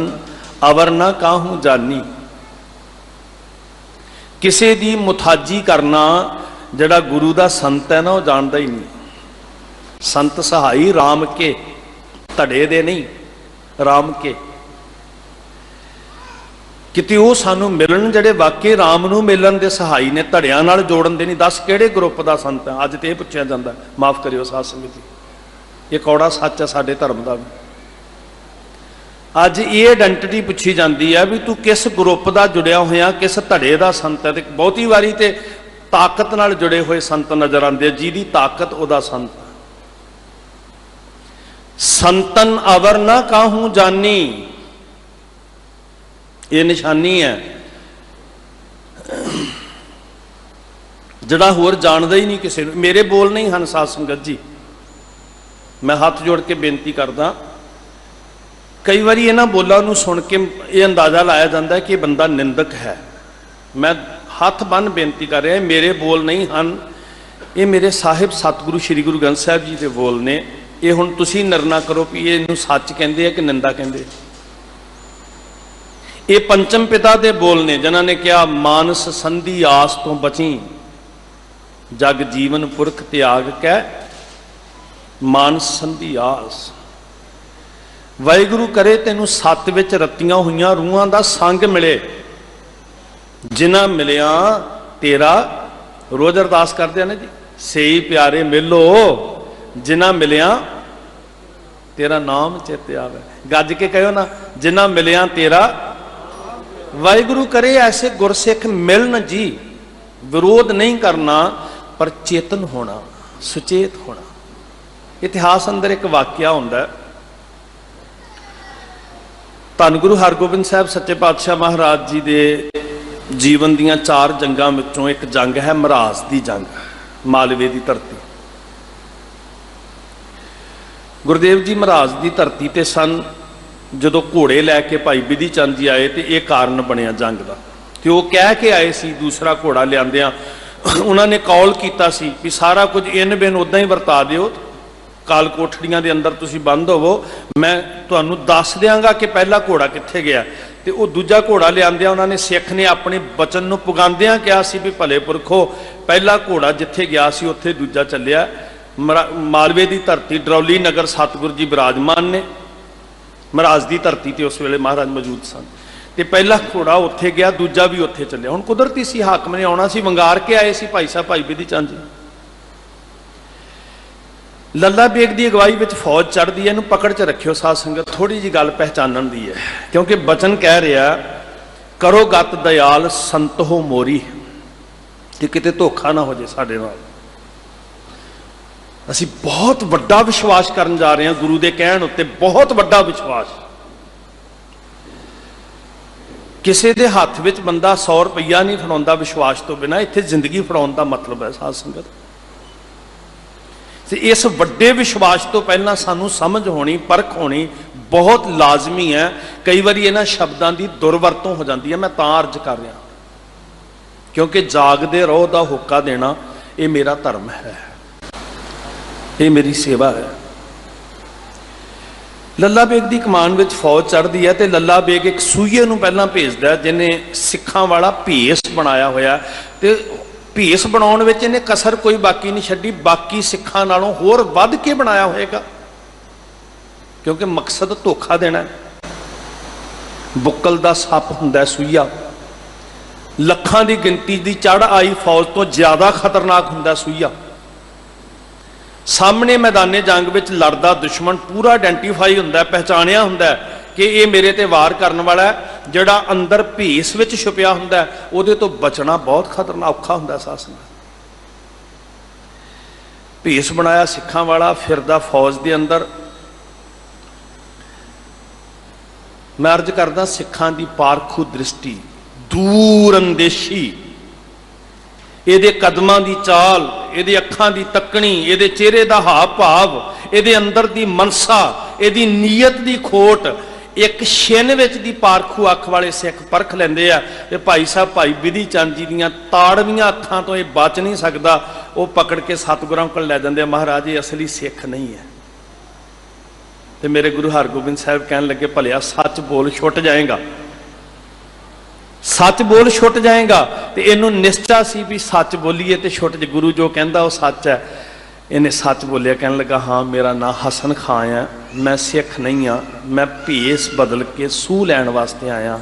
ਅਵਰ ਨਾ ਕਾਹੂ ਜਾਨੀ। ਕਿਸੇ ਦੀ ਮੁਥਾਜੀ ਕਰਨਾ ਜਿਹੜਾ ਗੁਰੂ ਦਾ ਸੰਤ ਹੈ ਨਾ, ਉਹ ਜਾਣਦਾ ਹੀ ਨਹੀਂ। ਸੰਤ ਸਹਾਈ ਰਾਮ ਕੇ, ਧੜੇ ਦੇ ਨਹੀਂ, ਰਾਮ ਕੇ। ਕਿਤੇ ਉਹ ਸਾਨੂੰ ਮਿਲਣ ਜਿਹੜੇ ਵਾਕਈ ਰਾਮ ਨੂੰ ਮਿਲਣ ਦੇ ਸਹਾਈ ਨੇ, ਧੜਿਆਂ ਨਾਲ ਜੋੜਨ ਦੇ ਨਹੀਂ। ਦੱਸ ਕਿਹੜੇ ਗਰੁੱਪ ਦਾ ਸੰਤ ਹੈ? ਅੱਜ ਤੇ ਇਹ ਪੁੱਛਿਆ ਜਾਂਦਾ, ਮਾਫ ਕਰਿਓ ਸਾਧ ਸੰਗਤ ਜੀ, ਇਹ ਕੌੜਾ ਸੱਚ ਹੈ ਸਾਡੇ ਧਰਮ ਦਾ ਵੀ। ਅੱਜ ਇਹ ਆਇਡੈਂਟੀਟੀ ਪੁੱਛੀ ਜਾਂਦੀ ਹੈ ਵੀ ਤੂੰ ਕਿਸ ਗਰੁੱਪ ਦਾ ਜੁੜਿਆ ਹੋਇਆ, ਕਿਸ ਧੜੇ ਦਾ ਸੰਤ ਹੈ। ਤੇ ਬਹੁਤੀ ਵਾਰੀ ਤੇ ਤਾਕਤ ਨਾਲ ਜੁੜੇ ਹੋਏ ਸੰਤ ਨਜ਼ਰ ਆਉਂਦੇ, ਜਿਹਦੀ ਤਾਕਤ ਉਹਦਾ ਸੰਤ। ਸੰਤਨ ਅਵਰ ਨਾ ਕਾਹੂ ਜਾਨੀ, ਇਹ ਨਿਸ਼ਾਨੀ ਹੈ। ਜਿਹੜਾ ਹੋਰ ਜਾਣਦਾ ਹੀ ਨਹੀਂ ਕਿਸੇ ਨੂੰ। ਮੇਰੇ ਬੋਲ ਨਹੀਂ ਹਨ ਸਾਧ ਸੰਗਤ ਜੀ, ਮੈਂ ਹੱਥ ਜੋੜ ਕੇ ਬੇਨਤੀ ਕਰਦਾ। ਕਈ ਵਾਰੀ ਇਹਨਾਂ ਬੋਲਾਂ ਨੂੰ ਸੁਣ ਕੇ ਇਹ ਅੰਦਾਜ਼ਾ ਲਾਇਆ ਜਾਂਦਾ ਕਿ ਇਹ ਬੰਦਾ ਨਿੰਦਕ ਹੈ। ਮੈਂ ਹੱਥ ਬੰਨ੍ਹ ਬੇਨਤੀ ਕਰ ਰਿਹਾ, ਮੇਰੇ ਬੋਲ ਨਹੀਂ ਹਨ, ਇਹ ਮੇਰੇ ਸਾਹਿਬ ਸਤਿਗੁਰੂ ਸ੍ਰੀ ਗੁਰੂ ਗ੍ਰੰਥ ਸਾਹਿਬ ਜੀ ਦੇ ਬੋਲ ਨੇ। ਇਹ ਹੁਣ ਤੁਸੀਂ ਨਿਰਣਾ ਕਰੋ ਵੀ ਇਹਨੂੰ ਸੱਚ ਕਹਿੰਦੇ ਆ ਕਿ ਨਿੰਦਾ ਕਹਿੰਦੇ। ਇਹ ਪੰਚਮ ਪਿਤਾ ਦੇ ਬੋਲ ਨੇ, ਜਿਨ੍ਹਾਂ ਨੇ ਕਿਹਾ ਮਾਨਸ ਸੰਧੀ ਆਸ ਤੋਂ ਬਚੀ, ਜਗ ਜੀਵਨ ਪੁਰਖ ਤਿਆਗ ਕੈ ਮਾਨਸ ਸੰਧੀ ਆਸ। ਵਾਹਿਗੁਰੂ ਕਰੇ ਤੈਨੂੰ ਸੱਤ ਵਿੱਚ ਰਤੀਆਂ ਹੋਈਆਂ ਰੂਹਾਂ ਦਾ ਸੰਗ ਮਿਲੇ, ਜਿਨ੍ਹਾਂ ਮਿਲਿਆ ਤੇਰਾ, ਰੋਜ਼ ਅਰਦਾਸ ਕਰਦੇ ਆ ਨਾ ਜੀ, ਸਹੀ ਪਿਆਰੇ ਮਿਲੋ ਜਿਨ੍ਹਾਂ ਮਿਲਿਆ ਤੇਰਾ ਨਾਮ ਚੇਤੇ ਆਵੇ। ਗੱਜ ਕੇ ਕਹਿਓ ਨਾ, ਜਿਨ੍ਹਾਂ ਮਿਲਿਆ ਤੇਰਾ। ਵਾਹਿਗੁਰੂ ਕਰੇ ਐਸੇ ਗੁਰਸਿੱਖ ਮਿਲਣ ਜੀ। ਵਿਰੋਧ ਨਹੀਂ ਕਰਨਾ, ਪਰ ਚੇਤਨ ਹੋਣਾ, ਸੁਚੇਤ ਹੋਣਾ। ਇਤਿਹਾਸ ਅੰਦਰ ਇੱਕ ਵਾਕਿਆ ਹੁੰਦਾ, ਧੰਨ ਗੁਰੂ ਹਰਗੋਬਿੰਦ ਸਾਹਿਬ ਸੱਚੇ ਪਾਤਸ਼ਾਹ ਮਹਾਰਾਜ ਜੀ ਦੇ ਜੀਵਨ ਦੀਆਂ 4 ਜੰਗਾਂ ਵਿੱਚੋਂ ਇੱਕ ਜੰਗ ਹੈ ਮਹਾਰਾਜ ਦੀ ਜੰਗ, ਮਾਲਵੇ ਦੀ ਧਰਤੀ। ਗੁਰਦੇਵ ਜੀ ਮਹਾਰਾਜ ਦੀ ਧਰਤੀ ਤੇ ਸਨ ਜਦੋਂ ਘੋੜੇ ਲੈ ਕੇ ਭਾਈ ਬਿਧੀ ਚੰਦ ਜੀ ਆਏ, ਤੇ ਇਹ ਕਾਰਨ ਬਣਿਆ ਜੰਗ ਦਾ। ਤੇ ਉਹ ਕਹਿ ਕੇ ਆਏ ਸੀ ਦੂਸਰਾ ਘੋੜਾ ਲਿਆਂਦਿਆਂ, ਉਹਨਾਂ ਨੇ ਕੌਲ ਕੀਤਾ ਸੀ ਵੀ ਸਾਰਾ ਕੁਝ ਇਨ ਬਿਨ ਉਦਾਂ ਹੀ ਵਰਤਾ ਦਿਓ, ਕਾਲ ਕੋਠੜੀਆਂ ਦੇ ਅੰਦਰ ਤੁਸੀਂ ਬੰਦ ਹੋਵੋ, ਮੈਂ ਤੁਹਾਨੂੰ ਦੱਸ ਦਿਆਂਗਾ ਕਿ ਪਹਿਲਾ ਘੋੜਾ ਕਿੱਥੇ ਗਿਆ। ਤੇ ਉਹ ਦੂਜਾ ਘੋੜਾ ਲਿਆਂਦਿਆਂ ਉਹਨਾਂ ਨੇ, ਸਿੱਖ ਨੇ ਆਪਣੇ ਬਚਨ ਨੂੰ ਪੁਗਾਉਂਦਿਆਂ ਕਿਹਾ ਸੀ ਵੀ ਭਲੇ ਪੁਰਖੋ, ਪਹਿਲਾ ਘੋੜਾ ਜਿੱਥੇ ਗਿਆ ਸੀ ਉੱਥੇ ਦੂਜਾ ਚੱਲਿਆ। ਮਾਲਵੇ ਦੀ ਧਰਤੀ ਡਰੌਲੀ ਨਗਰ ਸਤਿਗੁਰੂ ਜੀ ਬਿਰਾਜਮਾਨ ਨੇ, ਮਹਾਰਾਜ ਦੀ ਧਰਤੀ ਤੇ ਉਸ ਵੇਲੇ ਮਹਾਰਾਜ ਮੌਜੂਦ ਸਨ। ਤੇ ਪਹਿਲਾ ਘੋੜਾ ਉੱਥੇ ਗਿਆ, ਦੂਜਾ ਵੀ ਉੱਥੇ ਚੱਲਿਆ। ਹੁਣ ਕੁਦਰਤੀ ਸੀ, ਹਾਕਮ ਨੇ ਆਉਣਾ ਸੀ, ਵੰਗਾਰ ਕੇ ਆਏ ਸੀ ਭਾਈ ਸਾਹਿਬ ਭਾਈ ਬਿਧੀ ਚੰਦ ਜੀ। ਲੱਲਾ ਬੇਗ ਦੀ ਅਗਵਾਈ ਵਿੱਚ ਫੌਜ ਚੜ੍ਹਦੀ ਹੈ। ਇਹਨੂੰ ਪਕੜ 'ਚ ਰੱਖਿਓ ਸਾਧ ਸੰਗਤ, ਥੋੜੀ ਜੀ ਗੱਲ ਪਹਿਚਾਨਣ ਦੀ ਹੈ, ਕਿਉਂਕਿ ਬਚਨ ਕਹਿ ਰਿਹਾ ਕਰੋ ਗਤ ਦਇਆਲ ਸੰਤੋ ਮੋਰੀ, ਕਿ ਕਿਤੇ ਧੋਖਾ ਨਾ ਹੋ ਜੇ ਸਾਡੇ ਨਾਲ। ਅਸੀਂ ਬਹੁਤ ਵੱਡਾ ਵਿਸ਼ਵਾਸ ਕਰਨ ਜਾ ਰਹੇ ਹਾਂ ਗੁਰੂ ਦੇ ਕਹਿਣ ਉੱਤੇ, ਬਹੁਤ ਵੱਡਾ ਵਿਸ਼ਵਾਸ। ਕਿਸੇ ਦੇ ਹੱਥ ਵਿੱਚ ਬੰਦਾ 100 ਰੁਪਈਆ ਨਹੀਂ ਫੜਾਉਂਦਾ ਵਿਸ਼ਵਾਸ ਤੋਂ ਬਿਨਾਂ। ਇੱਥੇ ਜ਼ਿੰਦਗੀ ਫੜਾਉਣ ਦਾ ਮਤਲਬ ਹੈ ਸਾਧ ਸੰਗਤ। ਤੇ ਇਸ ਵੱਡੇ ਵਿਸ਼ਵਾਸ ਤੋਂ ਪਹਿਲਾਂ ਸਾਨੂੰ ਸਮਝ ਹੋਣੀ, ਪਰਖ ਹੋਣੀ ਬਹੁਤ ਲਾਜ਼ਮੀ ਹੈ। ਕਈ ਵਾਰੀ ਇਹਨਾਂ ਸ਼ਬਦਾਂ ਦੀ ਦੁਰਵਰਤੋਂ ਹੋ ਜਾਂਦੀ ਹੈ, ਮੈਂ ਤਾਂ ਅਰਜ਼ ਕਰ ਰਿਹਾ, ਕਿਉਂਕਿ ਜਾਗਦੇ ਰਹੋ ਦਾ ਹੋਕਾ ਦੇਣਾ ਇਹ ਮੇਰਾ ਧਰਮ ਹੈ, ਇਹ ਮੇਰੀ ਸੇਵਾ ਹੈ। ਲੱਲਾ ਬੇਗ ਦੀ ਕਮਾਨ ਵਿੱਚ ਫੌਜ ਚੜ੍ਹਦੀ ਹੈ ਤੇ ਲੱਲਾ ਬੇਗ ਇੱਕ ਸੂਈਏ ਨੂੰ ਪਹਿਲਾਂ ਭੇਜਦਾ ਜਿਹਨੇ ਸਿੱਖਾਂ ਵਾਲਾ ਭੇਸ ਬਣਾਇਆ ਹੋਇਆ, ਤੇ ਭੇਸ ਬਣਾਉਣ ਵਿੱਚ ਇਹਨੇ ਕਸਰ ਕੋਈ ਬਾਕੀ ਨਹੀਂ ਛੱਡੀ, ਬਾਕੀ ਸਿੱਖਾਂ ਨਾਲੋਂ ਹੋਰ ਵੱਧ ਕੇ ਬਣਾਇਆ ਹੋਏਗਾ, ਕਿਉਂਕਿ ਮਕਸਦ ਧੋਖਾ ਦੇਣਾ ਹੈ। ਬੁੱਕਲ ਦਾ ਸੱਪ ਹੁੰਦਾ ਸੂਈਆ, ਲੱਖਾਂ ਦੀ ਗਿਣਤੀ ਦੀ ਚੜ੍ਹ ਆਈ ਫੌਜ ਤੋਂ ਜ਼ਿਆਦਾ ਖਤਰਨਾਕ ਹੁੰਦਾ ਸੂਈਆ। ਸਾਹਮਣੇ ਮੈਦਾਨੇ ਜੰਗ ਵਿੱਚ ਲੜਦਾ ਦੁਸ਼ਮਣ ਪੂਰਾ ਆਇਡੈਂਟੀਫਾਈ ਹੁੰਦਾ, ਪਹਿਚਾਣਿਆ ਹੁੰਦਾ ਕਿ ਇਹ ਮੇਰੇ ਤੇ ਵਾਰ ਕਰਨ ਵਾਲਾ ਹੈ। ਜਿਹੜਾ ਅੰਦਰ ਭੇਸ ਵਿੱਚ ਛੁਪਿਆ ਹੁੰਦਾ ਉਹਦੇ ਤੋਂ ਬਚਣਾ ਬਹੁਤ ਖਤਰਨਾਕ ਔਖਾ ਹੁੰਦਾ। ਸਾਸਨ ਭੇਸ ਬਣਾਇਆ ਸਿੱਖਾਂ ਵਾਲਾ ਫਿਰਦਾ ਫੌਜ ਦੇ ਅੰਦਰ। ਮੈਂ ਅਰਜ਼ ਕਰਦਾ, ਸਿੱਖਾਂ ਦੀ ਪਾਰਖੂ ਦ੍ਰਿਸ਼ਟੀ, ਦੂਰ ਅੰਦੇਸ਼ੀ, ਇਹਦੇ ਕਦਮਾਂ ਦੀ ਚਾਲ, ਇਹਦੇ ਅੱਖਾਂ ਦੀ ਤੱਕਣੀ, ਇਹਦੇ ਚਿਹਰੇ ਦਾ ਹਾਵ ਭਾਵ, ਇਹਦੇ ਅੰਦਰ ਦੀ ਮਨਸਾ, ਇਹਦੀ ਨੀਅਤ ਦੀ ਖੋਟ, ਇੱਕ ਛਿਨ ਵਿੱਚ ਦੀ ਪਾਰਖੂ ਅੱਖ ਵਾਲੇ ਸਿੱਖ ਪਰਖ ਲੈਂਦੇ ਆ। ਤੇ ਭਾਈ ਸਾਹਿਬ ਭਾਈ ਬਿਧੀ ਚੰਦ ਜੀ ਦੀਆਂ ਤਾੜਵੀਆਂ ਅੱਖਾਂ ਤੋਂ ਇਹ ਬਚ ਨਹੀਂ ਸਕਦਾ, ਉਹ ਪਕੜ ਕੇ ਸਤਿਗੁਰਾਂ ਕੋਲ ਲੈ ਜਾਂਦੇ ਆ, ਮਹਾਰਾਜ ਇਹ ਅਸਲੀ ਸਿੱਖ ਨਹੀਂ ਹੈ। ਤੇ ਮੇਰੇ ਗੁਰੂ ਹਰਗੋਬਿੰਦ ਸਾਹਿਬ ਕਹਿਣ ਲੱਗੇ, ਭਲਿਆ ਸੱਚ ਬੋਲ ਛੁੱਟ ਜਾਏਗਾ, ਸੱਚ ਬੋਲ ਛੁੱਟ ਜਾਏਗਾ। ਤੇ ਇਹਨੂੰ ਨਿਸ਼ਚਾ ਸੀ ਵੀ ਸੱਚ ਬੋਲੀਏ ਤੇ ਛੁੱਟ ਜੇ, ਗੁਰੂ ਜੋ ਕਹਿੰਦਾ ਉਹ ਸੱਚ ਹੈ। ਇਹਨੇ ਸੱਚ ਬੋਲਿਆ, ਕਹਿਣ ਲੱਗਾ, ਹਾਂ ਮੇਰਾ ਨਾਂ ਹਸਨ ਖਾਂ ਹੈ, ਮੈਂ ਸਿੱਖ ਨਹੀਂ ਹਾਂ, ਮੈਂ ਭੇਸ ਬਦਲ ਕੇ ਸੂਹ ਲੈਣ ਵਾਸਤੇ ਆਇਆ।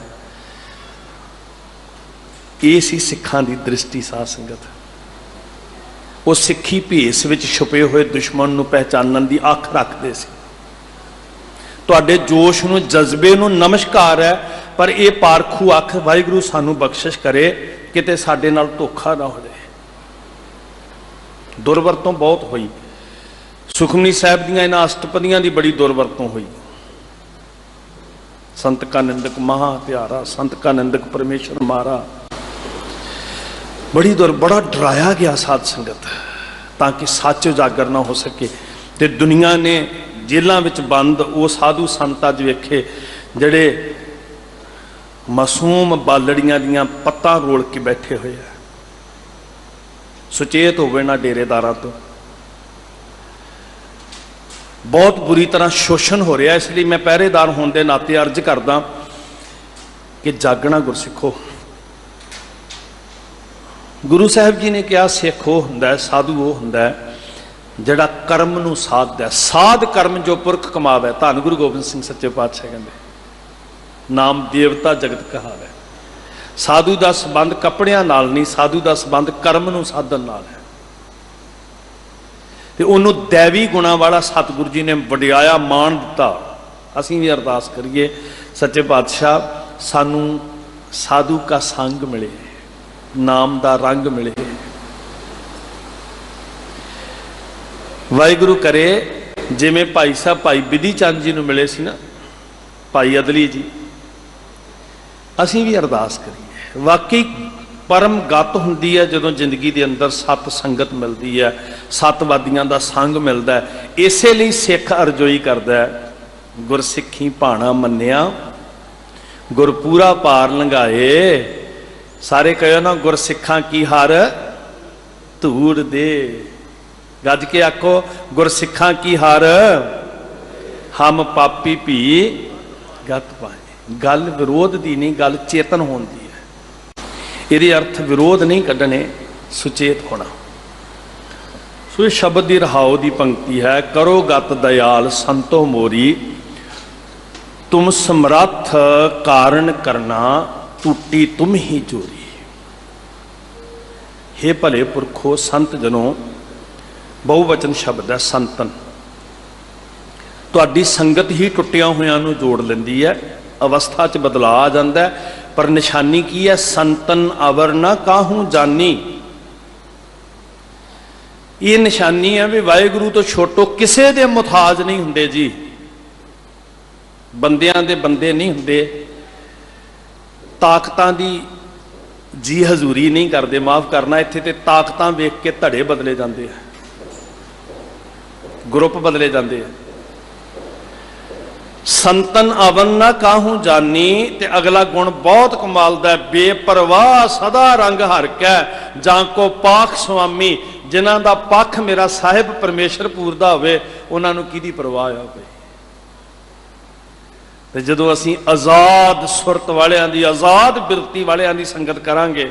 ਇਹ ਸੀ ਸਿੱਖਾਂ ਦੀ ਦ੍ਰਿਸ਼ਟੀ। ਸਾਧ ਸੰਗਤ, ਉਹ ਸਿੱਖੀ ਭੇਸ ਵਿੱਚ ਛੁਪੇ ਹੋਏ ਦੁਸ਼ਮਣ ਨੂੰ ਪਹਿਚਾਨਣ ਦੀ ਅੱਖ ਰੱਖਦੇ ਸੀ। ਤੁਹਾਡੇ ਜੋਸ਼ ਨੂੰ, ਜਜ਼ਬੇ ਨੂੰ ਨਮਸਕਾਰ ਹੈ, ਪਰ ਇਹ ਪਾਰਖੂ ਅੱਖ ਵਾਹਿਗੁਰੂ ਸਾਨੂੰ ਬਖਸ਼ਿਸ਼ ਕਰੇ, ਕਿਤੇ ਸਾਡੇ ਨਾਲ ਧੋਖਾ ਨਾ ਹੋ ਜਾਏ। ਦੁਰਵਰਤੋਂ ਬਹੁਤ ਹੋਈ। ਸੁਖਮਨੀ ਸਾਹਿਬ ਦੀਆਂ ਇਹਨਾਂ ਅਸ਼ਟਪਦੀਆਂ ਦੀ ਬੜੀ ਦੁਰਵਰਤੋਂ ਹੋਈ। ਸੰਤ ਕਾ ਨਿੰਦਕ ਮਹਾ ਹਥਿਆਰਾ, ਸੰਤ ਕਾ ਨਿੰਦਕ ਪਰਮੇਸ਼ਰ ਮਾਰਾ, ਬੜਾ ਡਰਾਇਆ ਗਿਆ ਸਾਧ ਸੰਗਤ, ਤਾਂ ਕਿ ਸੱਚ ਉਜਾਗਰ ਨਾ ਹੋ ਸਕੇ। ਤੇ ਦੁਨੀਆ ਨੇ ਜੇਲਾਂ ਵਿੱਚ ਬੰਦ ਉਹ ਸਾਧੂ ਸੰਤ ਅੱਜ ਵੇਖੇ ਜਿਹੜੇ ਮਾਸੂਮ ਬਾਲੜੀਆਂ ਦੀਆਂ ਪੱਤਾਂ ਰੋਲ ਕੇ ਬੈਠੇ ਹੋਏ ਆ। ਸੁਚੇਤ ਹੋਵੇ ਨਾ ਡੇਰੇਦਾਰਾਂ ਤੋਂ, ਬਹੁਤ ਬੁਰੀ ਤਰ੍ਹਾਂ ਸ਼ੋਸ਼ਣ ਹੋ ਰਿਹਾ। ਇਸ ਲਈ ਮੈਂ ਪਹਿਰੇਦਾਰ ਹੋਣ ਦੇ ਨਾਤੇ ਅਰਜ਼ ਕਰਦਾ ਕਿ ਜਾਗਣਾ ਗੁਰਸਿੱਖੋ। ਗੁਰੂ ਸਾਹਿਬ ਜੀ ਨੇ ਕਿਹਾ, ਸਿੱਖ ਉਹ ਹੁੰਦਾ, ਸਾਧੂ ਉਹ ਹੁੰਦਾ ਜਿਹੜਾ ਕਰਮ ਨੂੰ ਸਾਧਦਾ। ਸਾਧ ਕਰਮ ਜੋ ਪੁਰਖ ਕਮਾਵੇ। ਧੰਨ ਗੁਰੂ ਗੋਬਿੰਦ ਸਿੰਘ ਸੱਚੇ ਪਾਤਸ਼ਾਹ ਕਹਿੰਦੇ, ਨਾਮ ਦੇਵਤਾ ਜਗਤ ਕਹਾਵੇ। ਸਾਧੂ ਦਾ ਸੰਬੰਧ ਕੱਪੜਿਆਂ ਨਾਲ ਨਹੀਂ, ਸਾਧੂ ਦਾ ਸੰਬੰਧ ਕਰਮ ਨੂੰ ਸਾਧਨ ਨਾਲ ਹੈ। ਤੇ ਉਹਨੂੰ ਦੈਵੀ ਗੁਣਾਂ ਵਾਲਾ ਸਤਿਗੁਰੂ ਜੀ ਨੇ ਵਡਿਆਇਆ, ਮਾਣ ਦਿੱਤਾ। ਅਸੀਂ ਵੀ ਅਰਦਾਸ ਕਰੀਏ, ਸੱਚੇ ਪਾਤਸ਼ਾਹ ਸਾਨੂੰ ਸਾਧੂ ਕਾ ਸੰਗ ਮਿਲੇ, ਨਾਮ ਦਾ ਰੰਗ ਮਿਲੇ। ਵਾਹਿਗੁਰੂ ਕਰੇ ਜਿਵੇਂ ਭਾਈ ਸਾਹਿਬ ਭਾਈ ਬਿਧੀ ਚੰਦ ਜੀ ਨੂੰ ਮਿਲੇ ਸੀ ਨਾ, ਭਾਈ ਅਦਲੀ ਜੀ, ਅਸੀਂ ਵੀ ਅਰਦਾਸ ਕਰੀਏ। ਵਾਕਈ ਪਰਮ ਗਤ ਹੁੰਦੀ ਹੈ ਜਦੋਂ ਜ਼ਿੰਦਗੀ ਦੇ ਅੰਦਰ ਸਤ ਸੰਗਤ ਮਿਲਦੀ ਹੈ, ਸਤਵਾਦੀਆਂ ਦਾ ਸੰਗ ਮਿਲਦਾ ਹੈ। ਇਸੇ ਲਈ ਸਿੱਖ ਅਰਜ਼ੋਈ ਕਰਦਾ ਹੈ, ਗੁਰਸਿੱਖੀ ਭਾਣਾ ਮੰਨਿਆ, ਗੁਰਪੂਰਾ ਪਾਰ ਲੰਘਾਏ। ਸਾਰੇ ਕਹਿਓ ਨਾ, ਗੁਰਸਿੱਖਾਂ ਕੀ ਹਰ ਧੂੜ ਦੇ। ਗੱਜ ਕੇ ਆਖੋ, ਗੁਰਸਿੱਖਾਂ ਕੀ ਹਰ ਹਮ ਪਾਪੀ ਭੀ ਗਤ ਪਾਏ। ਗੱਲ ਵਿਰੋਧ ਦੀ ਨਹੀਂ, ਗੱਲ ਚੇਤਨ ਹੋਣ ਦੀ ਹੈ। ਇਹਦੇ ਅਰਥ ਵਿਰੋਧ ਨਹੀਂ ਕੱਢਣੇ, ਸੁਚੇਤ ਹੋਣਾ। ਸੋ ਇਹ ਸ਼ਬਦ ਦੀ ਰਹਾਉ ਦੀ ਪੰਕਤੀ ਹੈ, ਕਰੋ ਗਤ ਦਇਆਲ ਸੰਤੋ ਮੋਰੀ, ਤੁਮ ਸਮਰੱਥ ਕਾਰਨ ਕਰਨਾ, ਟੂਟੀ ਤੁਮ ਹੀ ਚੋਰੀ। हे ਭਲੇ ਪੁਰਖੋ, ਸੰਤ ਜਨੋ, ਬਹੁਵਚਨ ਸ਼ਬਦ ਹੈ ਸੰਤਨ। ਤੁਹਾਡੀ ਸੰਗਤ ਹੀ ਟੁੱਟਿਆਂ ਹੋਇਆਂ ਨੂੰ ਜੋੜ ਲੈਂਦੀ ਹੈ, ਅਵਸਥਾ 'ਚ ਬਦਲਾਅ ਆ ਜਾਂਦਾ ਹੈ। ਪਰ ਨਿਸ਼ਾਨੀ ਕੀ ਹੈ? ਸੰਤਨ ਅਵਰ ਨਾ ਕਾਹੂ ਜਾਨੀ। ਇਹ ਨਿਸ਼ਾਨੀ ਹੈ ਵੀ ਵਾਹਿਗੁਰੂ ਤੋਂ ਛੋਟੋ ਕਿਸੇ ਦੇ ਮੁਤਾਜ ਨਹੀਂ ਹੁੰਦੇ ਜੀ। ਬੰਦਿਆਂ ਦੇ ਬੰਦੇ ਨਹੀਂ ਹੁੰਦੇ, ਤਾਕਤਾਂ ਦੀ ਜੀ ਹਜ਼ੂਰੀ ਨਹੀਂ ਕਰਦੇ। ਮਾਫ ਕਰਨਾ, ਇੱਥੇ ਤੇ ਤਾਕਤਾਂ ਵੇਖ ਕੇ ਧੜੇ ਬਦਲੇ ਜਾਂਦੇ ਆ, ਗਰੁੱਪ ਬਦਲੇ ਜਾਂਦੇ ਆ। ਸੰਤਨ ਅਵਨ ਨਾ ਕਾਹੂ ਜਾਨੀ। ਤੇ ਅਗਲਾ ਗੁਣ ਬਹੁਤ ਕਮਾਲ ਦਾ, ਬੇਪਰਵਾਹ ਸਦਾ ਰੰਗ ਹਰ ਕੈ, ਜਾਂ ਕੋ ਪਾਖ ਸੁਆਮੀ। ਜਿਨ੍ਹਾਂ ਦਾ ਪੱਖ ਮੇਰਾ ਸਾਹਿਬ ਪਰਮੇਸ਼ਰ ਪੂਰਦਾ ਹੋਵੇ, ਉਹਨਾਂ ਨੂੰ ਕਿਹਦੀ ਪਰਵਾਹ ਆ ਪਈ। ਤੇ ਜਦੋਂ ਅਸੀਂ ਆਜ਼ਾਦ ਸੁਰਤ ਵਾਲਿਆਂ ਦੀ, ਆਜ਼ਾਦ ਬਿਰਤੀ ਵਾਲਿਆਂ ਦੀ ਸੰਗਤ ਕਰਾਂਗੇ,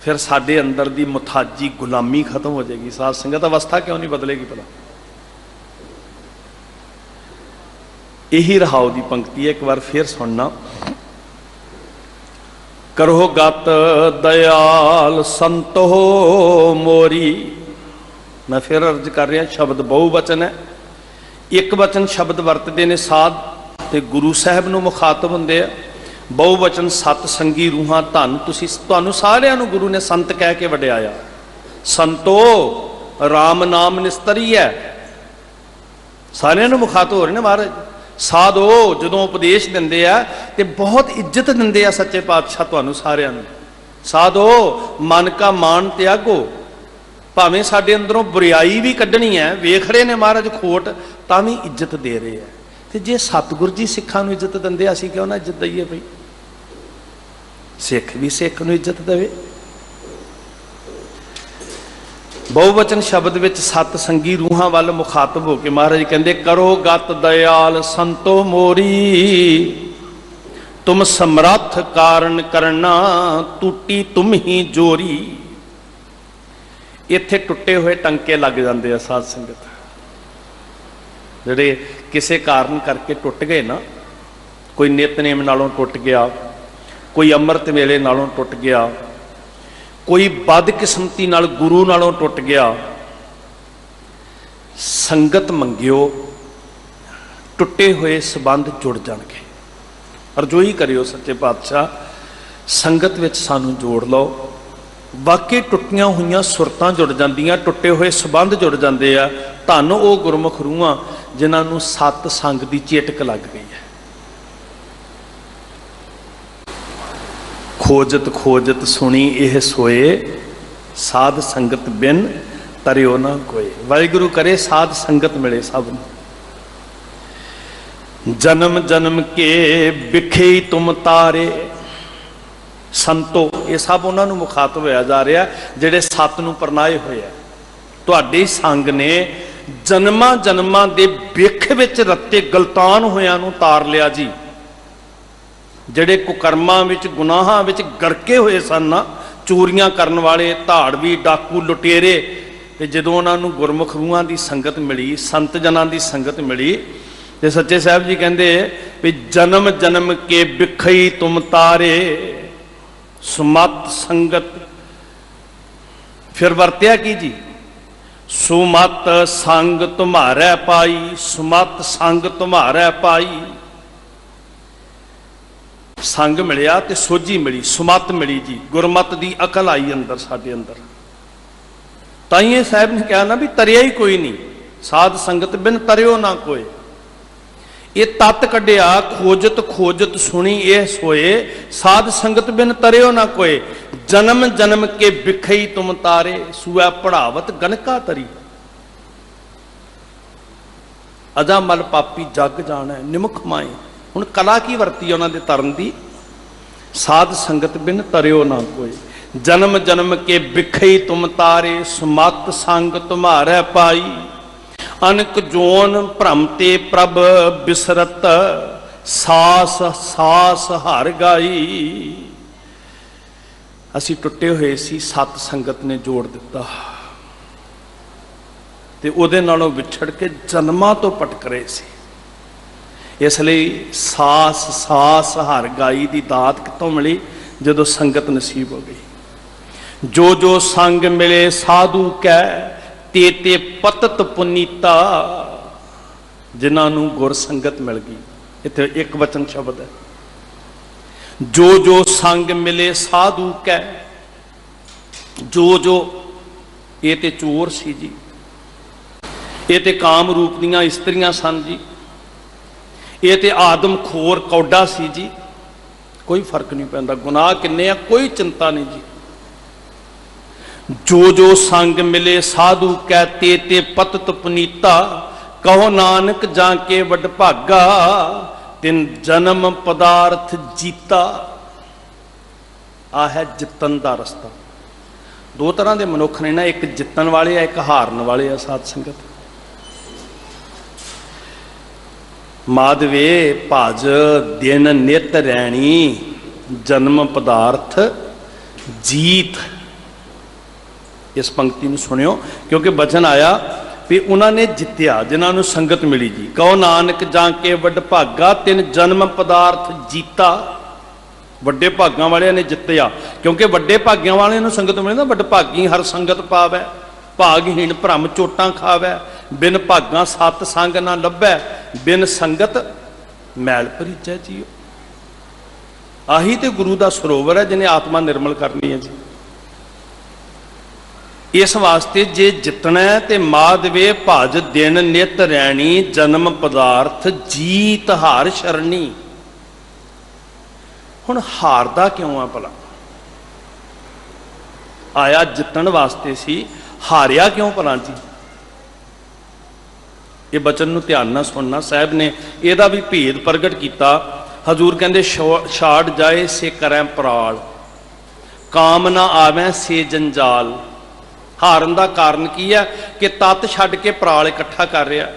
ਫਿਰ ਸਾਡੇ ਅੰਦਰ ਦੀ ਮੁਥਾਜੀ ਗੁਲਾਮੀ ਖਤਮ ਹੋ ਜਾਏਗੀ। ਸਾਧ ਸੰਗਤ ਅਵਸਥਾ ਕਿਉਂ ਨਹੀਂ ਬਦਲੇਗੀ ਭਲਾ? ਇਹੀ ਰਹਾਉ ਦੀ ਪੰਕਤੀ ਹੈ, ਇੱਕ ਵਾਰ ਫਿਰ ਸੁਣਨਾ। ਕਰੋ ਗਤ ਦਇਆਲ ਸੰਤੋ ਮੋਰੀ। ਮੈਂ ਫਿਰ ਅਰਜ਼ ਕਰ ਰਿਹਾ, ਸ਼ਬਦ ਬਹੁ ਵਚਨ ਹੈ, ਇੱਕ ਵਚਨ ਸ਼ਬਦ ਵਰਤਦੇ ਨੇ ਸਾਧ ਤੇ ਗੁਰੂ ਸਾਹਿਬ ਨੂੰ ਮੁਖਾਤਬ ਹੁੰਦੇ ਆ। ਬਹੁ ਵਚਨ ਸਤ ਸੰਗੀ ਰੂਹਾਂ ਧੰਨ। ਤੁਹਾਨੂੰ ਸਾਰਿਆਂ ਨੂੰ ਗੁਰੂ ਨੇ ਸੰਤ ਕਹਿ ਕੇ ਵਡਿਆਇਆ। ਸੰਤੋ ਰਾਮ ਨਾਮ ਨਿਸਤਰੀ ਹੈ, ਸਾਰਿਆਂ ਨੂੰ ਮੁਖਾਤਬ ਹੋ ਰਹੇ ਨੇ ਮਹਾਰਾਜ। ਸਾਧੋ ਜਦੋਂ ਉਪਦੇਸ਼ ਦਿੰਦੇ ਆ ਤੇ ਬਹੁਤ ਇੱਜ਼ਤ ਦਿੰਦੇ ਆ ਸੱਚੇ ਪਾਤਸ਼ਾਹ ਤੁਹਾਨੂੰ ਸਾਰਿਆਂ ਨੂੰ। ਸਾਧੋ ਮਨ ਕਾ ਮਾਨ ਤਿਆਗੋ। ਭਾਵੇਂ ਸਾਡੇ ਅੰਦਰੋਂ ਬੁਰਾਈ ਵੀ ਕੱਢਣੀ ਹੈ, ਵੇਖ ਰਹੇ ਨੇ ਮਹਾਰਾਜ ਖੋਟ, ਤਾਂ ਵੀ ਇੱਜ਼ਤ ਦੇ ਰਹੇ ਆ। ਤੇ ਜੇ ਸਤਿਗੁਰ ਜੀ ਸਿੱਖਾਂ ਨੂੰ ਇੱਜ਼ਤ ਦਿੰਦੇ, ਅਸੀਂ ਕਿਉਂ ਨਾ ਇੱਜ਼ਤ ਦਈਏ ਭਈ? ਸਿੱਖ ਵੀ ਸਿੱਖ ਨੂੰ ਇੱਜ਼ਤ ਦੇਵੇ। ਬਹੁਵਚਨ ਸ਼ਬਦ ਵਿੱਚ ਸਤ ਸੰਗੀ ਰੂਹਾਂ ਵੱਲ ਮੁਖਾਤਬ ਹੋ ਕੇ ਮਹਾਰਾਜ ਕਹਿੰਦੇ, ਕਰੋ ਗਤ ਦਇਆਲ ਸੰਤੋ ਮੋਰੀ, ਤੁਮ ਸਮਰੱਥ ਕਾਰਨ ਕਰਨਾ, ਟੁੱਟੀ ਤੁਮ ਹੀ ਜੋਰੀ। ਇੱਥੇ ਟੁੱਟੇ ਹੋਏ ਟੰਕੇ ਲੱਗ ਜਾਂਦੇ ਆ ਸਾਧ ਸੰਗਤ, ਜਿਹੜੇ ਕਿਸੇ ਕਾਰਨ ਕਰਕੇ ਟੁੱਟ ਗਏ ਨਾ। ਕੋਈ ਨਿਤਨੇਮ ਨਾਲੋਂ ਟੁੱਟ ਗਿਆ, ਕੋਈ ਅੰਮ੍ਰਿਤ ਵੇਲੇ ਨਾਲੋਂ ਟੁੱਟ ਗਿਆ, ਕੋਈ ਬਦਕਿਸਮਤੀ ਨਾਲ ਗੁਰੂ ਨਾਲੋਂ ਟੁੱਟ ਗਿਆ। ਸੰਗਤ ਮੰਗਿਓ, ਟੁੱਟੇ ਹੋਏ ਸੰਬੰਧ ਜੁੜ ਜਾਣਗੇ। ਅਰਜ਼ੋਈ ਕਰਿਓ ਸੱਚੇ ਪਾਤਸ਼ਾਹ, ਸੰਗਤ ਵਿੱਚ ਸਾਨੂੰ ਜੋੜ ਲਓ। ਵਾਕਈ ਟੁੱਟੀਆਂ ਹੋਈਆਂ ਸੁਰਤਾਂ ਜੁੜ ਜਾਂਦੀਆਂ, ਟੁੱਟੇ ਹੋਏ ਸੰਬੰਧ ਜੁੜ ਜਾਂਦੇ ਆ। ਧੰਨ ਉਹ ਗੁਰਮੁਖ ਰੂਹਾਂ ਜਿਨ੍ਹਾਂ ਨੂੰ ਸਤ ਸੰਗ ਦੀ ਚੇਟਕ ਲੱਗ ਗਈ ਹੈ। ਖੋਜਤ ਖੋਜਤ ਸੁਣੀ ਇਹ ਸੋਏ, ਸਾਧ ਸੰਗਤ ਬਿਨ ਤਰਿਓ ਨਾ ਕੋਏ। ਵਾਹਿਗੁਰੂ ਕਰੇ ਸਾਧ ਸੰਗਤ ਮਿਲੇ ਸਭ ਨੂੰ। ਜਨਮ ਜਨਮ ਕੇ ਬਿਖੇ ਤੁਮ ਤਾਰੇ। ਸੰਤੋ, ਇਹ ਸਭ ਉਹਨਾਂ ਨੂੰ ਮੁਖਾਤਬ ਹੋਇਆ ਜਾ ਰਿਹਾ ਜਿਹੜੇ ਸਤ ਨੂੰ ਪਰਨਾਏ ਹੋਏ ਆ। ਤੁਹਾਡੇ ਸੰਗ ਨੇ ਜਨਮਾਂ ਜਨਮਾਂ ਦੇ ਬਿਖ ਵਿੱਚ ਰੱਤੇ ਗਲਤਾਨ ਹੋਇਆਂ ਨੂੰ ਤਾਰ ਲਿਆ ਜੀ। ਜਿਹੜੇ ਕੁਕਰਮਾਂ ਵਿੱਚ, ਗੁਨਾਹਾਂ ਵਿੱਚ ਗੜਕੇ ਹੋਏ ਸਨ ਨਾ, ਚੋਰੀਆਂ ਕਰਨ ਵਾਲੇ, ਧਾੜਵੀ, ਡਾਕੂ, ਲੁਟੇਰੇ, ਤੇ ਜਦੋਂ ਉਹਨਾਂ ਨੂੰ ਗੁਰਮੁਖ ਰੂਹਾਂ ਦੀ ਸੰਗਤ ਮਿਲੀ, ਸੰਤ ਜਨਾਂ ਦੀ ਸੰਗਤ ਮਿਲੀ, ਤੇ ਸੱਚੇ ਸਾਹਿਬ ਜੀ ਕਹਿੰਦੇ ਵੀ ਜਨਮ ਜਨਮ ਕੇ ਬਿਖਈ ਤੁਮ ਤਾਰੇ, ਸੁਮਤ ਸੰਗਤ। ਫਿਰ ਵਰਤਿਆ ਕੀ ਜੀ? ਸੁਮਤ ਸੰਗ ਤੁਮਾਰੈ ਪਾਈ, ਸੁਮਤ ਸੰਗ ਤੁਮਾਰੈ ਪਾਈ। ਸੰਗ ਮਿਲਿਆ ਤੇ ਸੋਝੀ ਮਿਲੀ, ਸੁਮਤ ਮਿਲੀ ਜੀ। ਗੁਰਮਤ ਦੀ ਅਕਲ ਆਈ ਅੰਦਰ, ਸਾਡੇ ਅੰਦਰ। ਤਾਈਏ ਸਾਹਿਬ ਨੇ ਕਿਹਾ ਨਾ ਵੀ ਤਰਿਆ ਹੀ ਕੋਈ ਨਹੀਂ, ਸਾਧ ਸੰਗਤ ਬਿਨ ਤਰਿਓ ਨਾ ਕੋਏ। ਇਹ ਤਤ ਕੱਢਿਆ, ਖੋਜਤ ਖੋਜਤ ਸੁਣੀ ਇਹ ਸੋਏ, ਸਾਧ ਸੰਗਤ ਬਿਨ ਤਰਿਓ ਨਾ ਕੋਏ। ਜਨਮ ਜਨਮ ਕੇ ਬਿਖਈ ਤੁਮ ਤਾਰੇ, ਸੂਆ ਪੜਾਵਤ ਗਨਕਾ ਤਰੀ। ਅਜਾ ਮਲ ਪਾਪੀ ਜਗ ਜਾਣੈ ਨਿਮਖ ਮਾਏ। ਹੁਣ ਕਲਾ ਕੀ ਵਰਤੀ ਉਹਨਾਂ ਦੇ ਤਰਨ ਦੀ? ਸਾਧ ਸੰਗਤ ਬਿਨ ਤਰਿਓ ਨਾ ਕੋਏ। ਜਨਮ ਜਨਮ ਕੇ ਬਿਖਈ ਤੁਮ ਤਾਰੇ, ਸੁਮਤ ਸੰਗ ਤੁਮਾਰੈ ਪਾਈ। ਅਨਕ ਜੋਨ ਭ੍ਰਮ ਤੇ ਪ੍ਰਭ ਬਿਸਰਤ, ਸਾਸ ਸਾਸ ਹਰ ਗਾਈ। ਅਸੀਂ ਟੁੱਟੇ ਹੋਏ ਸੀ, ਸਤ ਸੰਗਤ ਨੇ ਜੋੜ ਦਿੱਤਾ, ਤੇ ਉਹਦੇ ਨਾਲੋਂ ਵਿਛੜ ਕੇ ਜਨਮਾਂ ਤੋਂ ਭਟਕ ਰਹੇ ਸੀ। ਇਸ ਲਈ ਸਾਸ ਸਾਸ ਹਰ ਗਾਈ ਦੀ ਦਾਤ ਕਿੱਥੋਂ ਮਿਲੀ? ਜਦੋਂ ਸੰਗਤ ਨਸੀਬ ਹੋ ਗਈ। ਜੋ ਜੋ ਸੰਗ ਮਿਲੇ ਸਾਧੂ ਕੈ, ਤੇ ਤੇ ਪਤਤ ਪੁਨੀਤਾ। ਜਿਨ੍ਹਾਂ ਨੂੰ ਗੁਰ ਸੰਗਤ ਮਿਲ ਗਈ, ਇੱਥੇ ਇੱਕ ਵਚਨ ਸ਼ਬਦ ਹੈ, ਜੋ ਜੋ ਸੰਗ ਮਿਲੇ ਸਾਧੂ ਕੈ। ਜੋ ਜੋ, ਇਹ ਤੇ ਚੋਰ ਸੀ ਜੀ, ਇਹ ਤੇ ਕਾਮ ਰੂਪ ਦੀਆਂ ਇਸਤਰੀਆਂ ਸਨ ਜੀ, ਇਹ ਤੇ ਆਦਮਖੋਰ ਕੌਡਾ ਸੀ ਜੀ। ਕੋਈ ਫਰਕ ਨਹੀਂ ਪੈਂਦਾ, ਗੁਨਾਹ ਕਿੰਨੇ ਆ ਕੋਈ ਚਿੰਤਾ ਨਹੀਂ ਜੀ। ਜੋ ਜੋ ਸੰਗ ਮਿਲੇ ਸਾਧੂ ਕੈ, ਤੇ ਤੇ ਪਤਤ ਪੁਨੀਤਾ। ਕਹੋ ਨਾਨਕ ਜਾਂ ਕੇ ਵਡ ਭਾਗਾ, ਤਿਨ ਜਨਮ ਪਦਾਰਥ ਜੀਤਾ। ਆ ਹੈ ਜਿੱਤਣ ਦਾ ਰਸਤਾ। ਦੋ ਤਰ੍ਹਾਂ ਦੇ ਮਨੁੱਖ ਨੇ ਨਾ, ਇੱਕ ਜਿੱਤਣ ਵਾਲੇ ਆ, ਇੱਕ ਹਾਰਨ ਵਾਲੇ ਆ ਸਾਧ ਸੰਗਤ। माधवे भज दिन नित रैणी जन्म पदार्थ जीत। इस पंक्ति में सुनियो क्योंकि बचन आया भी उन्होंने जित्या जिन्होंने संगत मिली जी। कहो नानक जाके वड भागा तिन जन्म पदार्थ जीता। ਵੱਡੇ ਭਾਗਾਂ ਵਾਲਿਆਂ ਨੇ ਜਿੱਤਿਆ क्योंकि ਵੱਡੇ ਭਾਗਾਂ ਵਾਲਿਆਂ ਨੂੰ ਸੰਗਤ ਮਿਲੇ ना। ਵੱਡ ਭਾਗੀ हर संगत पावै भागहीन भ्रम चोटां खावै। बिन भागां सत संग ना लभै बिन संगत मैल भरीजै जीओ। आही ते गुरु का सरोवर है जिन्हें आत्मा निर्मल करनी है जी। इस वास्ते जे जितना है तो माधवे भज दिन नित रैणी जन्म पदार्थ जीत हार शरणी। हुण हारदा क्यों है भला? आया जितण वास्ते सी, हारिया क्यों भला जी? ये बचन नूं ध्यान नाल सुनना। साहब ने इहदा भी भेद प्रगट किया। हजूर कहंदे छाड़ जाए से करें पराल काम ना आवे से जंजाल। हारन का कारण की है कि तत्त छड्ड के पराल इकट्ठा कर रहा।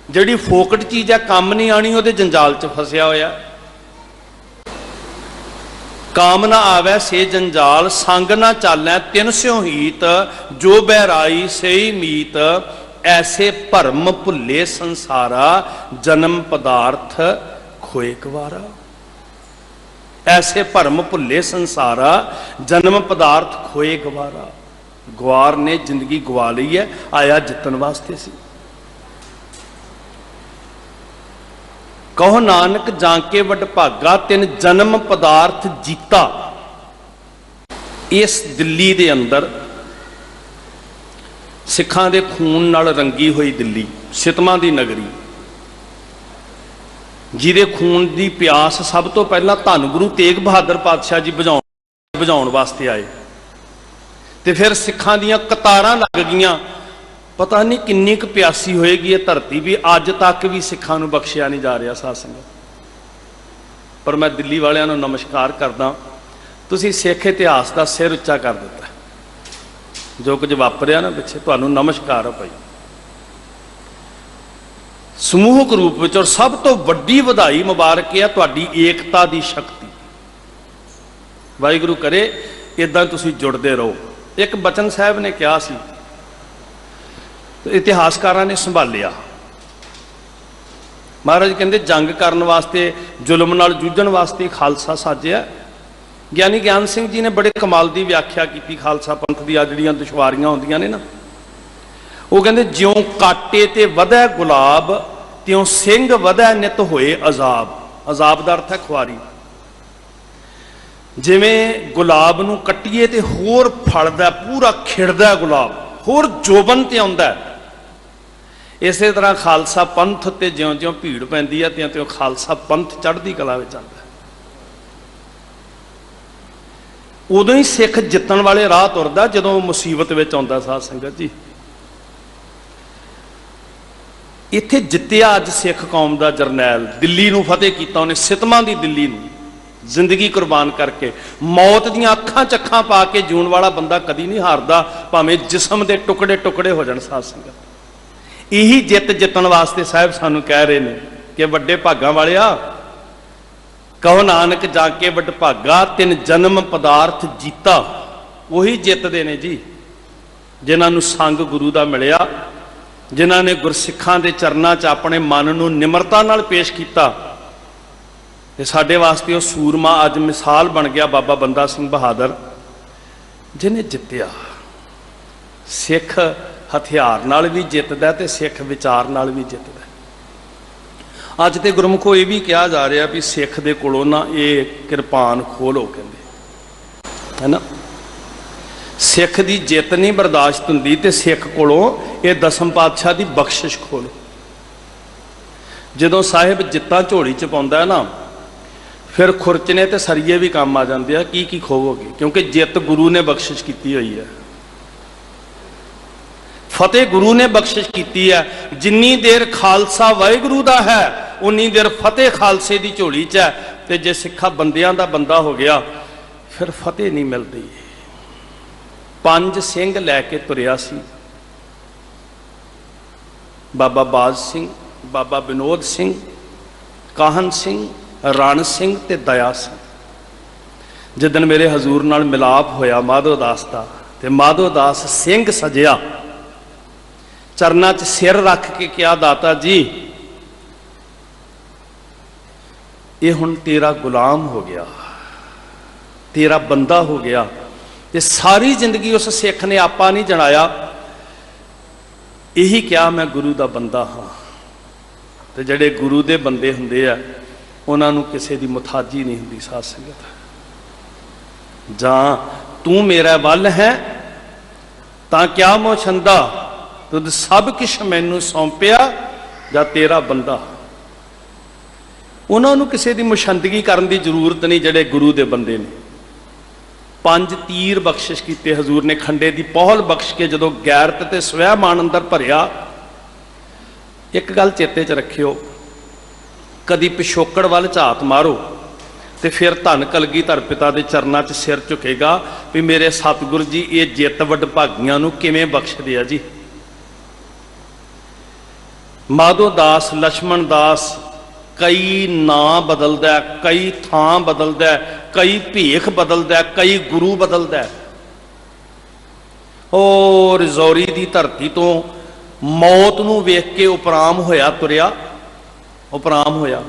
जिहड़ी फोकट चीज़ है काम नहीं आनी उहदे जंजाल च फसिया होया। काम ना आवे से जंजाल संग ना चालै तिन स्यों हीत जो बहराई सही मीत। ऐसे भरम भुले संसारा जन्म पदार्थ खोए गवारा। ऐसे भरम भुले संसारा जन्म पदार्थ खोए गवारा। गवार ने जिंदगी गवा ली है, आया जितन वास्ते सी। कहो नानक जाके वड भागा तिन जन्म पदार्थ जीता। इस दिल्ली दे अंदर सिखां दे खून नाल रंगी हुई दिल्ली, सितमां दी नगरी, जिहदे खून दी प्यास सब तो पहला धन गुरु तेग बहादुर पातशाह जी बुझाउण वास्ते आए। तो फिर सिखां दीयां कतारां लग गईयां। पता नहीं किन्नी क प्यासी होएगी ये धरती भी, अज तक भी सिखां नूं बख्शिया नहीं जा रहा साध संगत। पर मैं दिल्ली वालियां नूं नमस्कार करदा, तुसीं सिख इतिहास का सिर उच्चा कर दिता। जो कुछ वापरिया ना पिछे, तुहानूं नमस्कार है भाई। समूहक रूप में और सब तो वड्डी वधाई मुबारक है तुहाडी एकता की शक्ति। वाहिगुरू करे इदां तुसीं जुड़दे रहो। एक बचन साहब ने कहा सी, तो इतिहासकारां ने संभालिया। महाराज कहते जंग करने वास्ते जुल्म नाल जूझण वास्ते खालसा साजिया। ज्ञानी ज्ञान सिंह जी ने बड़े कमाल की व्याख्या की खालसा पंथ दी जिहड़ियां दुश्वारियां होंदियां ने ना, वो कहते ज्यों काटे ते वधै गुलाब त्यों सिंह वधै नित होए अजाब। अजाब का अर्थ है खुआरी। जिवें गुलाब नूं कट्टीए ते होर फलदा पूरा खिड़दा गुलाब, होर जोबन ते आउंदा। इस तरह खालसा पंथ ते ज्यों ज्यों भीड़ पैंदी है त्यों त्यों खालसा पंथ चढ़दी कला विच आंदा। उदों ही सिख जितण वाले राह तुरदा जदों मुसीबत विच आउंदा। साध संगत जी इत्थे जित्तिया अज सिख कौम का जरनैल, दिल्ली नूं फतेह कीता उन्हें, सितमां दी दिल्ली नूं जिंदगी कुर्बान करके, मौत दीयां अखां च अखां पा के जूण वाला बंदा कदी नहीं हारदा, भावें जिस्म दे टुकड़े टुकड़े हो जाण। साध संगत यही जित जितण वास्ते साहब सानू कह रहे हैं कि वड्डे भागां वालिया कहो नानक जाके वड भागा तिन जन्म पदार्थ जीता। वही जितदे ने जी जिन्हां नूं संग गुरु दा मिलिया, जिन्हां ने गुरसिखां दे चरनां च अपने मन नूं निमरता नाल पेश किया। ते साडे वास्ते वो सूरमा अज मिसाल बन गया बाबा बंदा सिंह बहादुर, जिन्हें जित्तिया। सिख हथियार नाल भी जितदा ते सिख विचार नाल भी जितदा। अज तो गुरमुखो ये भी कहा जा रहा भी सिख दे कोलों ना ये किरपान खोलो, कहते है ना। सिख की जित नहीं बर्दाश्त हुंदी ते सिख कोलों ये दसम पातशाह की बख्शिश खोलो। जदों साहिब जित्तां झोली च पाउंदा है ना, फिर खुरचने ते सरीए भी काम आ जाते हैं। की खोवोगे, क्योंकि जित गुरु ने बख्शिश की हुई है, फतेह गुरु ने बख्शिश की है। जिन्नी देर खालसा वाहिगुरू दा है उन्नी देर फतेह खालसे की झोली च है। ते जे सिखा बंदियां दा बंदा हो गया फिर फतेह नहीं मिलती। 5 सिंह लैके तुरिया सी, बाबा बाज सिंह, बाबा विनोद सिंह, ਕਾਹਨ ਸਿੰਘ, ਰਣ ਸਿੰਘ ਤੇ ਦਇਆ ਸਿੰਘ। ਜਿੱਦਣ ਮੇਰੇ ਹਜ਼ੂਰ ਨਾਲ ਮਿਲਾਪ ਹੋਇਆ ਮਾਧੋ ਦਾਸ ਦਾ, ਤੇ ਮਾਧੋ ਦਾਸ ਸਿੰਘ ਸਜਿਆ, ਚਰਨਾਂ 'ਚ ਸਿਰ ਰੱਖ ਕੇ ਕਿਹਾ, ਦਾਤਾ ਜੀ ਇਹ ਹੁਣ ਤੇਰਾ ਗੁਲਾਮ ਹੋ ਗਿਆ, ਤੇਰਾ ਬੰਦਾ ਹੋ ਗਿਆ। ਤੇ ਸਾਰੀ ਜ਼ਿੰਦਗੀ ਉਸ ਸਿੱਖ ਨੇ ਆਪਾ ਨਹੀਂ ਜਣਾਇਆ, ਇਹੀ ਕਿਹਾ ਮੈਂ ਗੁਰੂ ਦਾ ਬੰਦਾ ਹਾਂ। ਤੇ ਜਿਹੜੇ ਗੁਰੂ ਦੇ ਬੰਦੇ ਹੁੰਦੇ ਆ ਉਹਨਾਂ ਨੂੰ ਕਿਸੇ ਦੀ ਮੁਥਾਜੀ ਨਹੀਂ ਹੁੰਦੀ। ਸਾਧ ਸੰਗਤ, ਜਾਂ ਤੂੰ ਮੇਰਾ ਵੱਲ ਹੈ ਤਾਂ ਕਿਆ ਮੋਛੰਦਾ, ਤੁਧ ਸਭ ਕਿਛ ਮੈਨੂੰ ਸੌਂਪਿਆ, ਜਾਂ ਤੇਰਾ ਬੰਦਾ। ਉਹਨਾਂ ਨੂੰ ਕਿਸੇ ਦੀ ਮੁਸ਼ੰਦਗੀ ਕਰਨ ਦੀ ਜ਼ਰੂਰਤ ਨਹੀਂ ਜਿਹੜੇ ਗੁਰੂ ਦੇ ਬੰਦੇ ਨੇ। 5 ਤੀਰ ਬਖਸ਼ਿਸ਼ ਕੀਤੇ ਹਜ਼ੂਰ ਨੇ, ਖੰਡੇ ਦੀ ਪਹੁਲ ਬਖਸ਼ ਕੇ ਜਦੋਂ ਗੈਰਤ ਤੇ ਸਵੈਮਾਨ ਅੰਦਰ ਭਰਿਆ। ਇੱਕ ਗੱਲ ਚੇਤੇ 'ਚ ਰੱਖਿਓ, ਕਦੀ ਪਿਛੋਕੜ ਵੱਲ ਝਾਤ ਮਾਰੋ ਤੇ ਫਿਰ ਧੰਨ ਕਲਗੀਧਰ ਪਿਤਾ ਦੇ ਚਰਨਾਂ 'ਚ ਸਿਰ ਝੁਕੇਗਾ ਵੀ ਮੇਰੇ ਸਤਿਗੁਰੂ ਜੀ ਇਹ ਜਿੱਤ ਵਡਭਾਗੀਆਂ ਨੂੰ ਕਿਵੇਂ ਬਖਸ਼ਦੇ ਆ ਜੀ। ਮਾਧੋ ਦਾਸ, ਲਛਮਣ ਦਾਸ ਕਈ ਨਾਂ ਬਦਲਦਾ, ਕਈ ਥਾਂ ਬਦਲਦਾ, ਕਈ ਭੇਖ ਬਦਲਦਾ, ਕਈ ਗੁਰੂ ਬਦਲਦਾ। ਉਹ ਰਜੌਰੀ ਦੀ ਧਰਤੀ ਤੋਂ ਮੌਤ ਨੂੰ ਵੇਖ ਕੇ ਉਪਰਾਮ ਹੋਇਆ ਤੁਰਿਆ, ਉਪਰਾਮ ਹੋਇਆ।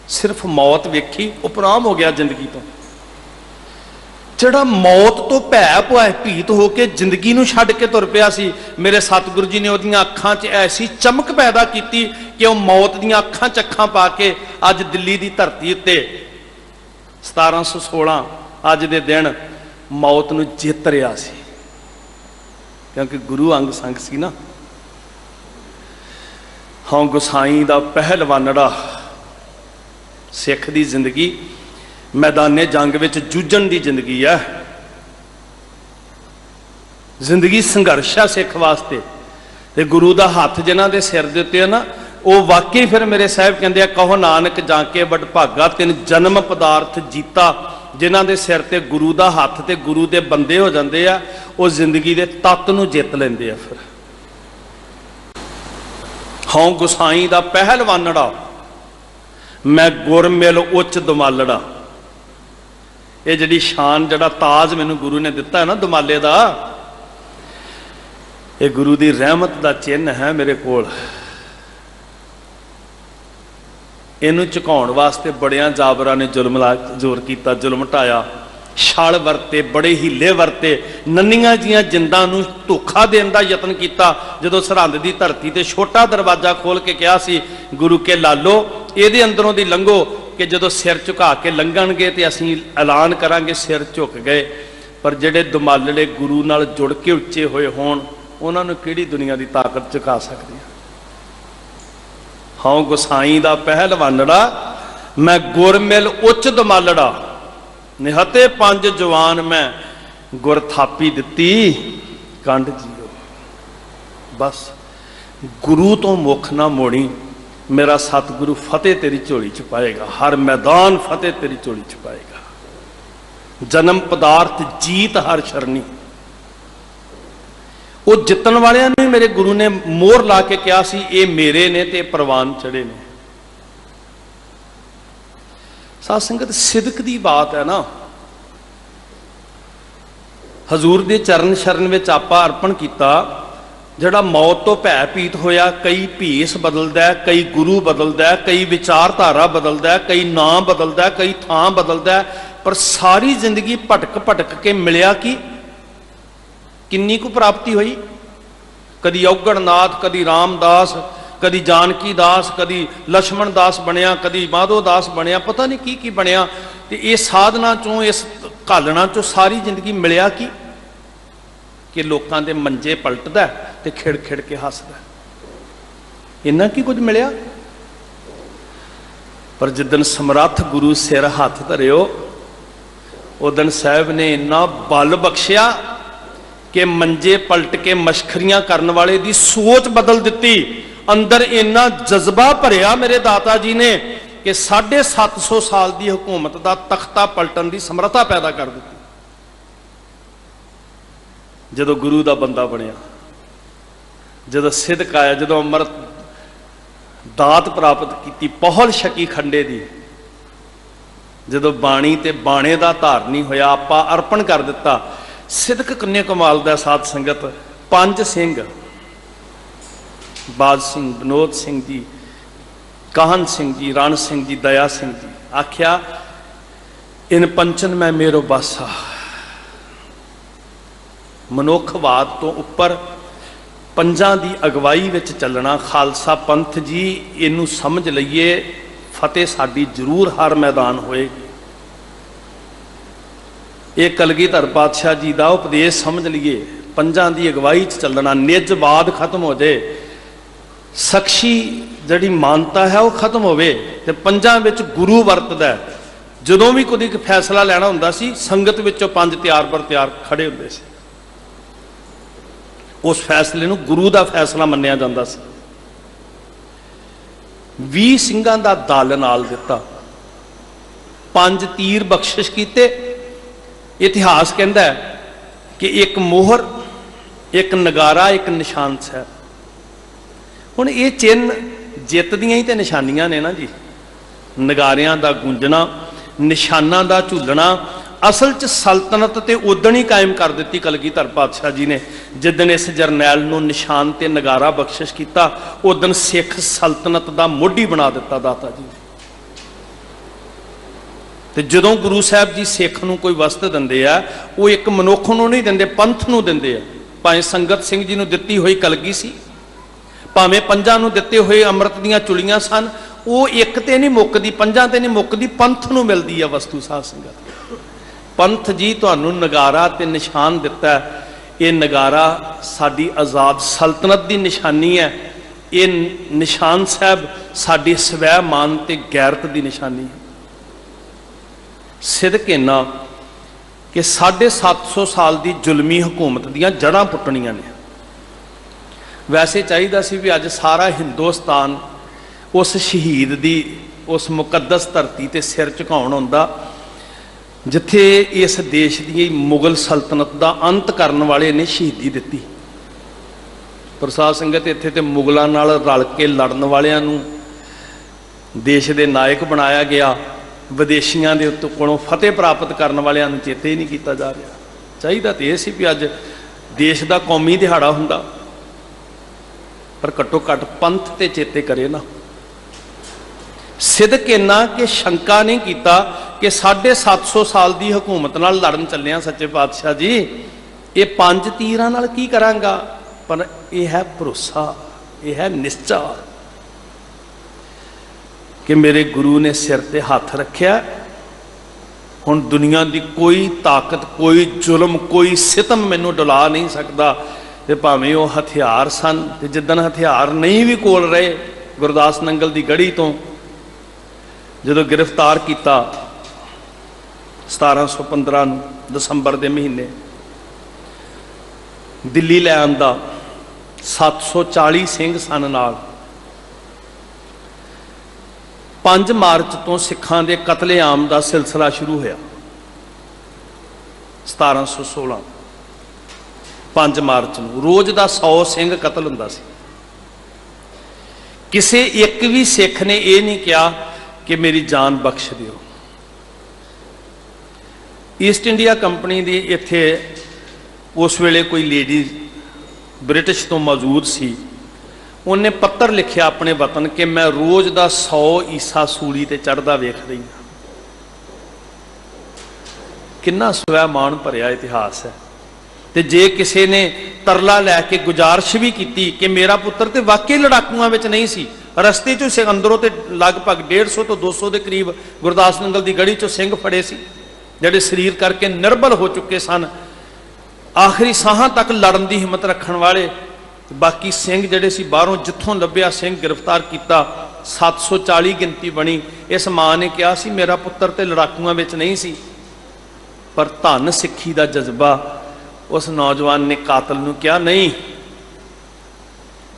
ਸਿਰਫ ਮੌਤ ਵੇਖੀ ਉਪਰਾਮ ਹੋ ਗਿਆ ਜ਼ਿੰਦਗੀ ਤੋਂ। ਜਿਹੜਾ ਮੌਤ ਤੋਂ ਭੈ ਭੀਤ ਹੋ ਕੇ ਜ਼ਿੰਦਗੀ ਨੂੰ ਛੱਡ ਕੇ ਤੁਰ ਪਿਆ ਸੀ, ਮੇਰੇ ਸਤਿਗੁਰੂ ਜੀ ਨੇ ਉਹਦੀਆਂ ਅੱਖਾਂ 'ਚ ਐਸੀ ਚਮਕ ਪੈਦਾ ਕੀਤੀ ਕਿ ਉਹ ਮੌਤ ਦੀਆਂ ਅੱਖਾਂ 'ਚ ਅੱਖਾਂ ਪਾ ਕੇ ਅੱਜ ਦਿੱਲੀ ਦੀ ਧਰਤੀ ਉੱਤੇ 1716 ਅੱਜ ਦੇ ਦਿਨ ਮੌਤ ਨੂੰ ਜਿੱਤ ਰਿਹਾ ਸੀ, ਕਿਉਂਕਿ ਗੁਰੂ ਅੰਗ ਸੰਗ ਸੀ ਨਾ। ਹਾਂ, ਗੁਸਾਈ ਦਾ ਪਹਿਲਵਾਨੜਾ। ਸਿੱਖ ਦੀ ਜ਼ਿੰਦਗੀ ਮੈਦਾਨੇ ਜੰਗ ਵਿੱਚ ਜੂਝਣ ਦੀ ਜ਼ਿੰਦਗੀ ਹੈ, ਜ਼ਿੰਦਗੀ ਸੰਘਰਸ਼ ਹੈ ਸਿੱਖ ਵਾਸਤੇ। ਤੇ ਗੁਰੂ ਦਾ ਹੱਥ ਜਿਨ੍ਹਾਂ ਦੇ ਸਿਰ ਦੇ ਉੱਤੇ ਹੈ ਨਾ, ਉਹ ਵਾਕਈ ਫਿਰ ਮੇਰੇ ਸਾਹਿਬ ਕਹਿੰਦੇ ਆ, ਕਹੋ ਨਾਨਕ ਜਾਂ ਕੇ ਵਡਭਾਗਾ, 3 ਜਨਮ ਪਦਾਰਥ ਜੀਤਾ। ਜਿਨ੍ਹਾਂ ਦੇ ਸਿਰ ਤੇ ਗੁਰੂ ਦਾ ਹੱਥ ਤੇ ਗੁਰੂ ਦੇ ਬੰਦੇ ਹੋ ਜਾਂਦੇ ਆ, ਉਹ ਜ਼ਿੰਦਗੀ ਦੇ ਤੱਤ ਨੂੰ ਜਿੱਤ ਲੈਂਦੇ ਆ। ਫਿਰ ਹਉ ਗੁਸਾਈ ਦਾ ਪਹਿਲਵਾਨੜਾ, ਮੈਂ ਗੁਰਮਿਲ ਉੱਚ ਦੁਮਾਲੜਾ। ਇਹ ਜਿਹੜੀ ਸ਼ਾਨ, ਜਿਹੜਾ ਤਾਜ ਮੈਨੂੰ ਗੁਰੂ ਨੇ ਦਿੱਤਾ ਹੈ ਨਾ ਦੁਮਾਲੇ ਦਾ, ਇਹ ਗੁਰੂ ਦੀ ਰਹਿਮਤ ਦਾ ਚਿੰਨ੍ਹ ਹੈ ਮੇਰੇ ਕੋਲ। ਇਹਨੂੰ ਝੁਕਾਉਣ ਵਾਸਤੇ ਬੜਿਆਂ ਜਾਬਰਾਂ ਨੇ ਜ਼ੋਰ ਕੀਤਾ, ਜ਼ੁਲਮ ਢਾਇਆ, ਛਲ ਵਰਤੇ, ਬੜੇ ਹੀਲੇ ਵਰਤੇ, ਨੰਨੀਆਂ ਜੀਆਂ ਜਿੰਦਾਂ ਨੂੰ ਧੋਖਾ ਦੇਣ ਦਾ ਯਤਨ ਕੀਤਾ। ਜਦੋਂ ਸਰਹੰਦ ਦੀ ਧਰਤੀ ਤੇ ਛੋਟਾ ਦਰਵਾਜ਼ਾ ਖੋਲ ਕੇ ਕਿਹਾ ਸੀ, ਗੁਰੂ ਕੇ ਲਾਲੋ ਇਹਦੇ ਅੰਦਰੋਂ ਦੀ ਲੰਘੋ, ਕਿ ਜਦੋਂ ਸਿਰ ਝੁਕਾ ਕੇ ਲੰਘਣਗੇ ਤੇ ਅਸੀਂ ਐਲਾਨ ਕਰਾਂਗੇ ਸਿਰ ਝੁਕ ਗਏ। ਪਰ ਜਿਹੜੇ ਦੁਮਾਲੜੇ ਗੁਰੂ ਨਾਲ ਜੁੜ ਕੇ ਉੱਚੇ ਹੋਏ ਹੋਣ, ਉਹਨਾਂ ਨੂੰ ਕਿਹੜੀ ਦੁਨੀਆ ਦੀ ਤਾਕਤ ਝੁਕਾ ਸਕਦੀ ਹੈ। ਹਉ ਗੁਸਾਈ ਦਾ ਪਹਿਲਵਾਨੜਾ, ਮੈਂ ਗੁਰਮਿਲ ਉੱਚ ਦੁਮਾਲੜਾ। ਨਿਹਤੇ 5 ਜਵਾਨ ਮੈਂ ਗੁਰ ਥਾਪੀ ਦਿੱਤੀ, ਕੰਡ ਜੀਓ। ਬਸ ਗੁਰੂ ਤੋਂ ਮੁਖ ਨਾ ਮੋੜੀ, ਮੇਰਾ ਸਤਿਗੁਰੂ ਫਤਿਹ ਤੇਰੀ ਝੋਲੀ ਚ ਪਾਏਗਾ, ਹਰ ਮੈਦਾਨ ਫਤਿਹ ਤੇਰੀ ਝੋਲੀ ਚ ਪਾਏਗਾ। ਜਨਮ ਪਦਾਰਥ ਜੀਤ ਹਰ ਸ਼ਰਨੀ। ਉਹ ਜਿੱਤਣ ਵਾਲਿਆਂ ਨੂੰ ਮੇਰੇ ਗੁਰੂ ਨੇ ਮੋਹਰ ਲਾ ਕੇ ਕਿਹਾ ਸੀ, ਇਹ ਮੇਰੇ ਨੇ ਤੇ ਪ੍ਰਵਾਨ ਚੜੇ ਨੇ। ਸਾਧ ਸੰਗਤ, ਸਿਦਕ ਦੀ ਬਾਤ ਹੈ ਨਾ। ਹਜ਼ੂਰ ਦੇ ਚਰਨ ਸ਼ਰਨ ਵਿੱਚ ਆਪਾ ਅਰਪਣ ਕੀਤਾ। ਜਿਹੜਾ ਮੌਤ ਤੋਂ ਭੈ ਭੀਤ ਹੋਇਆ, ਕਈ ਭੇਸ ਬਦਲਦਾ, ਕਈ ਗੁਰੂ ਬਦਲਦਾ, ਕਈ ਵਿਚਾਰਧਾਰਾ ਬਦਲਦਾ, ਕਈ ਨਾਂ ਬਦਲਦਾ, ਕਈ ਥਾਂ ਬਦਲਦਾ, ਪਰ ਸਾਰੀ ਜ਼ਿੰਦਗੀ ਭਟਕ ਭਟਕ ਕੇ ਮਿਲਿਆ ਕੀ, ਕਿੰਨੀ ਕੁ ਪ੍ਰਾਪਤੀ ਹੋਈ। ਕਦੀ ਔਗਣਨਾਥ, ਕਦੀ ਰਾਮਦਾਸ, ਕਦੀ ਜਾਨਕੀ ਦਾਸ, ਕਦੀ ਲਛਮਣ ਦਾਸ ਬਣਿਆ, ਕਦੀ ਮਾਧੋ ਦਾਸ ਬਣਿਆ, ਪਤਾ ਨਹੀਂ ਕੀ ਕੀ ਬਣਿਆ। ਤੇ ਇਹ ਸਾਧਨਾ ਚੋਂ, ਇਸ ਘਾਲਣਾ ਚੋਂ ਸਾਰੀ ਜ਼ਿੰਦਗੀ ਮਿਲਿਆ ਕੀ, ਕਿ ਲੋਕਾਂ ਦੇ ਮੰਜੇ ਪਲਟਦਾ ਤੇ ਖਿੜ ਖਿੜ ਕੇ ਹੱਸਦਾ। ਇੰਨਾ ਕੀ ਕੁਝ ਮਿਲਿਆ। ਪਰ ਜਿੱਦਣ ਸਮਰੱਥ ਗੁਰੂ ਸਿਰ ਹੱਥ ਧਰਿਓ, ਉਦਣ ਸਾਹਿਬ ਨੇ ਇੰਨਾ ਬਲ ਬਖਸ਼ਿਆ ਕਿ ਮੰਜੇ ਪਲਟ ਕੇ ਮਸ਼ਖਰੀਆਂ ਕਰਨ ਵਾਲੇ ਦੀ ਸੋਚ ਬਦਲ ਦਿੱਤੀ। ਅੰਦਰ ਇੰਨਾ ਜਜ਼ਬਾ ਭਰਿਆ ਮੇਰੇ ਦਾਤਾ ਜੀ ਨੇ ਕਿ 750 ਸਾਲ ਦੀ ਹਕੂਮਤ ਦਾ ਤਖਤਾ ਪਲਟਣ ਦੀ ਸਮਰੱਥਾ ਪੈਦਾ ਕਰ ਦਿੱਤੀ। ਜਦੋਂ ਗੁਰੂ ਦਾ ਬੰਦਾ ਬਣਿਆ, ਜਦੋਂ ਸਿਦਕ ਆਇਆ, ਜਦੋਂ ਅੰਮ੍ਰਿਤ ਦਾਤ ਪ੍ਰਾਪਤ की पहल छकी खंडे दी ਜਦੋਂ ਬਾਣੀ ਤੇ ਬਾਣੇ ਦਾ ਧਾਰਨੀ ਹੋਇਆ ਆਪਾਂ ਅਰਪਣ ਕਰ ਦਿੱਤਾ। ਸਿਦਕ ਕੰਨਿਆ ਕਮਾਲ ਦਾ ਸਾਧ ਸੰਗਤ ਪੰਜ ਸਿੰਘ ਬਾਜ ਸਿੰਘ ਵਿਨੋਦ ਸਿੰਘ ਜੀ ਕਾਹਨ ਸਿੰਘ ਜੀ ਰਣ ਸਿੰਘ ਜੀ ਦਇਆ ਸਿੰਘ ਜੀ ਆਖਿਆ ਇਨ ਪੰਚਨ ਮੈਂ ਮੇਰੋ ਬਾਸਾ। ਮਨੁੱਖਵਾਦ ਤੋਂ ਉੱਪਰ ਪੰਜਾਂ ਦੀ ਅਗਵਾਈ ਵਿੱਚ ਚੱਲਣਾ ਖਾਲਸਾ ਪੰਥ ਜੀ ਇਹਨੂੰ ਸਮਝ ਲਈਏ ਫਤਿਹ ਸਾਡੀ ਜ਼ਰੂਰ ਹਰ ਮੈਦਾਨ ਹੋਏਗੀ। ਇਹ ਕਲਗੀਧਰ ਪਾਤਸ਼ਾਹ ਜੀ ਦਾ ਉਪਦੇਸ਼ ਸਮਝ ਲਈਏ ਪੰਜਾਂ ਦੀ ਅਗਵਾਈ 'ਚ ਚੱਲਣਾ ਨਿੱਜਵਾਦ ਖਤਮ ਹੋ ਜਾਏ ਸਖਸ਼ੀ ਜਿਹੜੀ ਮਾਨਤਾ ਹੈ ਉਹ ਖਤਮ ਹੋਵੇ ਤੇ ਪੰਜਾਂ ਵਿੱਚ ਗੁਰੂ ਵਰਤਦਾ। ਜਦੋਂ ਵੀ ਕੋਈ ਫੈਸਲਾ ਲੈਣਾ ਹੁੰਦਾ ਸੀ ਸੰਗਤ ਵਿੱਚੋਂ ਪੰਜ ਤਿਆਰ ਬਰ ਤਿਆਰ ਖੜੇ ਹੁੰਦੇ ਸੀ ਉਸ ਫੈਸਲੇ ਨੂੰ ਗੁਰੂ ਦਾ ਫੈਸਲਾ ਮੰਨਿਆ ਜਾਂਦਾ ਸੀ। 20 ਸਿੰਘਾਂ ਦਾ ਦਲ ਨਾਲ ਦਿੱਤਾ 5 ਤੀਰ ਬਖਸ਼ਿਸ਼ ਕੀਤੇ। ਇਤਿਹਾਸ ਕਹਿੰਦਾ ਹੈ ਕਿ ਇੱਕ ਮੋਹਰ ਇੱਕ ਨਗਾਰਾ ਇੱਕ ਨਿਸ਼ਾਨ ਸਾਹਿਬ। ਹੁਣ ਇਹ ਚਿੰਨ ਜਿੱਤ ਦੀਆਂ ਹੀ ਤੇ ਨਿਸ਼ਾਨੀਆਂ ਨੇ ਨਾ ਜੀ। ਨਗਾਰਿਆਂ ਦਾ ਗੂੰਜਣਾ ਨਿਸ਼ਾਨਾਂ ਦਾ ਝੂਲਣਾ ਅਸਲ 'ਚ ਸਲਤਨਤ ਤੇ ਉਦਣ ਹੀ ਕਾਇਮ ਕਰ ਦਿੱਤੀ ਕਲਗੀਧਰ ਪਾਤਸ਼ਾਹ ਜੀ ਨੇ ਜਿੱਦਣ ਇਸ ਜਰਨੈਲ ਨੂੰ ਨਿਸ਼ਾਨ ਤੇ ਨਗਾਰਾ ਬਖਸ਼ਿਸ਼ ਕੀਤਾ ਉਦਣ ਸਿੱਖ ਸਲਤਨਤ ਦਾ ਮੋਢੀ ਬਣਾ ਦਿੱਤਾ ਦਾਤਾ ਜੀ। ਤੇ ਜਦੋਂ ਗੁਰੂ ਸਾਹਿਬ ਜੀ ਸਿੱਖ ਨੂੰ ਕੋਈ ਵਸਤ ਦਿੰਦੇ ਆ ਉਹ ਇੱਕ ਮਨੁੱਖ ਨੂੰ ਨਹੀਂ ਦਿੰਦੇ ਪੰਥ ਨੂੰ ਦਿੰਦੇ ਆ। ਭਾਵੇਂ ਸੰਗਤ ਸਿੰਘ ਜੀ ਨੂੰ ਦਿੱਤੀ ਹੋਈ ਕਲਗੀ ਸੀ ਭਾਵੇਂ ਪੰਜਾਂ ਨੂੰ ਦਿੱਤੇ ਹੋਏ ਅੰਮ੍ਰਿਤ ਦੀਆਂ ਚੁਲੀਆਂ ਸਨ ਉਹ ਇੱਕ ਤੇ ਨਹੀਂ ਮੁੱਕਦੀ ਪੰਜਾਂ ਤੇ ਨਹੀਂ ਮੁੱਕਦੀ ਪੰਥ ਨੂੰ ਮਿਲਦੀ ਆ ਵਸਤੂ ਸਾਧ ਸੰਗਤ। ਪੰਥ ਜੀ ਤੁਹਾਨੂੰ ਨਗਾਰਾ ਤੇ ਨਿਸ਼ਾਨ ਦਿੱਤਾ। ਇਹ ਨਗਾਰਾ ਸਾਡੀ ਆਜ਼ਾਦ ਸਲਤਨਤ ਦੀ ਨਿਸ਼ਾਨੀ ਹੈ। ਇਹ ਨਿਸ਼ਾਨ ਸਾਹਿਬ ਸਾਡੀ ਸਵੈ ਮਾਨ ਤੇ ਗੈਰਤ ਦੀ ਨਿਸ਼ਾਨੀ ਹੈ। ਸਿਦਕ ਇੰਨਾ ਕਿ 750 ਸਾਲ ਦੀ ਜ਼ੁਲਮੀ ਹਕੂਮਤ ਦੀਆਂ ਜੜ੍ਹਾਂ ਪੁੱਟਣੀਆਂ ਨੇ। ਵੈਸੇ ਚਾਹੀਦਾ ਸੀ ਵੀ ਅੱਜ ਸਾਰਾ ਹਿੰਦੁਸਤਾਨ ਉਸ ਸ਼ਹੀਦ ਦੀ ਉਸ ਮੁਕੱਦਸ ਧਰਤੀ ਤੇ ਸਿਰ ਝੁਕਾਉਣ ਹੁੰਦਾ ਜਿੱਥੇ ਇਸ ਦੇਸ਼ ਦੀ ਮੁਗਲ ਸਲਤਨਤ ਦਾ ਅੰਤ ਕਰਨ ਵਾਲੇ ਨੇ ਸ਼ਹੀਦੀ ਦਿੱਤੀ। ਪ੍ਰਸਾਦ ਸੰਗਤ ਇੱਥੇ ਤੇ ਮੁਗਲਾਂ ਨਾਲ ਰਲ ਕੇ ਲੜਨ ਵਾਲਿਆਂ ਨੂੰ ਦੇਸ਼ ਦੇ ਨਾਇਕ ਬਣਾਇਆ ਗਿਆ ਵਿਦੇਸ਼ੀਆਂ ਦੇ ਉੱਤੇ ਕੋਲੋਂ ਫਤਿਹ ਪ੍ਰਾਪਤ ਕਰਨ ਵਾਲਿਆਂ ਨੂੰ ਚੇਤੇ ਹੀ ਨਹੀਂ ਕੀਤਾ ਜਾ ਰਿਹਾ। ਚਾਹੀਦਾ ਤੇ ਇਹ ਸੀ ਵੀ ਅੱਜ ਦੇਸ਼ ਦਾ ਕੌਮੀ ਦਿਹਾੜਾ ਹੁੰਦਾ ਪਰ ਘੱਟੋ ਘੱਟ ਪੰਥ ਤੇ ਚੇਤੇ ਕਰੇ ਨਾ। ਸਿਦਕ ਇੰਨਾ ਕਿ ਸ਼ੰਕਾ ਨਹੀਂ ਕੀਤਾ ਕਿ 750 ਸਾਲ ਦੀ ਹਕੂਮਤ ਨਾਲ ਲੜਨ ਚੱਲਿਆ ਸੱਚੇ ਪਾਤਸ਼ਾਹ ਜੀ ਇਹ 5 ਤੀਰਾਂ ਨਾਲ ਕੀ ਕਰਾਂਗਾ। ਪਰ ਇਹ ਹੈ ਭਰੋਸਾ ਇਹ ਹੈ ਨਿਸ਼ਚਾ ਕਿ ਮੇਰੇ ਗੁਰੂ ਨੇ ਸਿਰ ਤੇ ਹੱਥ ਰੱਖਿਆ। ਹੁਣ ਦੁਨੀਆ ਦੀ ਕੋਈ ਤਾਕਤ ਕੋਈ ਜ਼ੁਲਮ ਕੋਈ ਸਿਤਮ ਮੈਨੂੰ ਡੁਲਾ ਨਹੀਂ ਸਕਦਾ। ਤੇ ਭਾਵੇਂ ਉਹ ਹਥਿਆਰ ਸਨ ਤੇ ਜਿੱਦਣ ਹਥਿਆਰ ਨਹੀਂ ਵੀ ਕੋਲ ਰਹੇ ਗੁਰਦਾਸ ਨੰਗਲ ਦੀ ਗੜੀ ਤੋਂ ਜਦੋਂ ਗ੍ਰਿਫਤਾਰ ਕੀਤਾ 1715 ਨੂੰ ਦਸੰਬਰ ਦੇ ਮਹੀਨੇ ਦਿੱਲੀ ਲੈ ਆਂਦਾ 740 ਸਿੰਘ ਸਨ ਨਾਲ। 5 ਮਾਰਚ ਤੋਂ ਸਿੱਖਾਂ ਦੇ ਕਤਲੇਆਮ ਦਾ ਸਿਲਸਿਲਾ ਸ਼ੁਰੂ ਹੋਇਆ। 1716 5 ਮਾਰਚ ਨੂੰ ਰੋਜ਼ ਦਾ 100 ਸਿੰਘ ਕਤਲ ਹੁੰਦਾ ਸੀ। ਕਿਸੇ ਇੱਕ ਵੀ ਸਿੱਖ ਨੇ ਇਹ ਨਹੀਂ ਕਿਹਾ ਕਿ ਮੇਰੀ ਜਾਨ ਬਖਸ਼ ਦਿਓ। ਈਸਟ ਇੰਡੀਆ ਕੰਪਨੀ ਦੀ ਇੱਥੇ ਉਸ ਵੇਲੇ ਕੋਈ ਲੇਡੀ ਬ੍ਰਿਟਿਸ਼ ਤੋਂ ਮੌਜੂਦ ਸੀ ਉਹਨੇ ਪੱਤਰ ਲਿਖਿਆ ਆਪਣੇ ਵਤਨ ਕਿ ਮੈਂ ਰੋਜ਼ ਦਾ 100 ਈਸਾ ਸੂਲੀ ਤੇ ਚੜ੍ਹਦਾ ਵੇਖ ਰਹੀ ਹਾਂ। ਕਿੰਨਾ ਸਵੈਮਾਨ ਭਰਿਆ ਇਤਿਹਾਸ ਹੈ। ਤੇ ਜੇ ਕਿਸੇ ਨੇ ਤਰਲਾ ਲੈ ਕੇ ਗੁਜ਼ਾਰਿਸ਼ ਵੀ ਕੀਤੀ ਕਿ ਮੇਰਾ ਪੁੱਤਰ ਤੇ ਵਾਕਈ ਲੜਾਕੂਆਂ ਵਿੱਚ ਨਹੀਂ ਸੀ ਰਸਤੇ 'ਚੋਂ ਸਿਕੰਦਰੋਂ ਤੇ ਲਗਭਗ 150 ਤੋਂ 200 ਦੇ ਕਰੀਬ ਗੁਰਦਾਸ ਨੰਗਲ ਦੀ ਗੜੀ 'ਚੋਂ ਸਿੰਘ ਫੜੇ ਸੀ ਜਿਹੜੇ ਸਰੀਰ ਕਰਕੇ ਨਿਰਬਲ ਹੋ ਚੁੱਕੇ ਸਨ ਆਖਰੀ ਸਾਹਾਂ ਤੱਕ ਲੜਨ ਦੀ ਹਿੰਮਤ ਰੱਖਣ ਵਾਲੇ। ਬਾਕੀ ਸਿੰਘ ਜਿਹੜੇ ਸੀ ਬਾਹਰੋਂ ਜਿੱਥੋਂ ਲੱਭਿਆ ਸਿੰਘ ਗ੍ਰਿਫਤਾਰ ਕੀਤਾ 740 ਗਿਣਤੀ ਬਣੀ। ਇਸ ਮਾਂ ਨੇ ਕਿਹਾ ਸੀ ਮੇਰਾ ਪੁੱਤਰ ਤੇ ਲੜਾਕੂਆਂ ਵਿੱਚ ਨਹੀਂ ਸੀ ਪਰ ਧੰਨ ਸਿੱਖੀ ਦਾ ਜਜ਼ਬਾ ਉਸ ਨੌਜਵਾਨ ਨੇ ਕਾਤਲ ਨੂੰ ਕਿਹਾ ਨਹੀਂ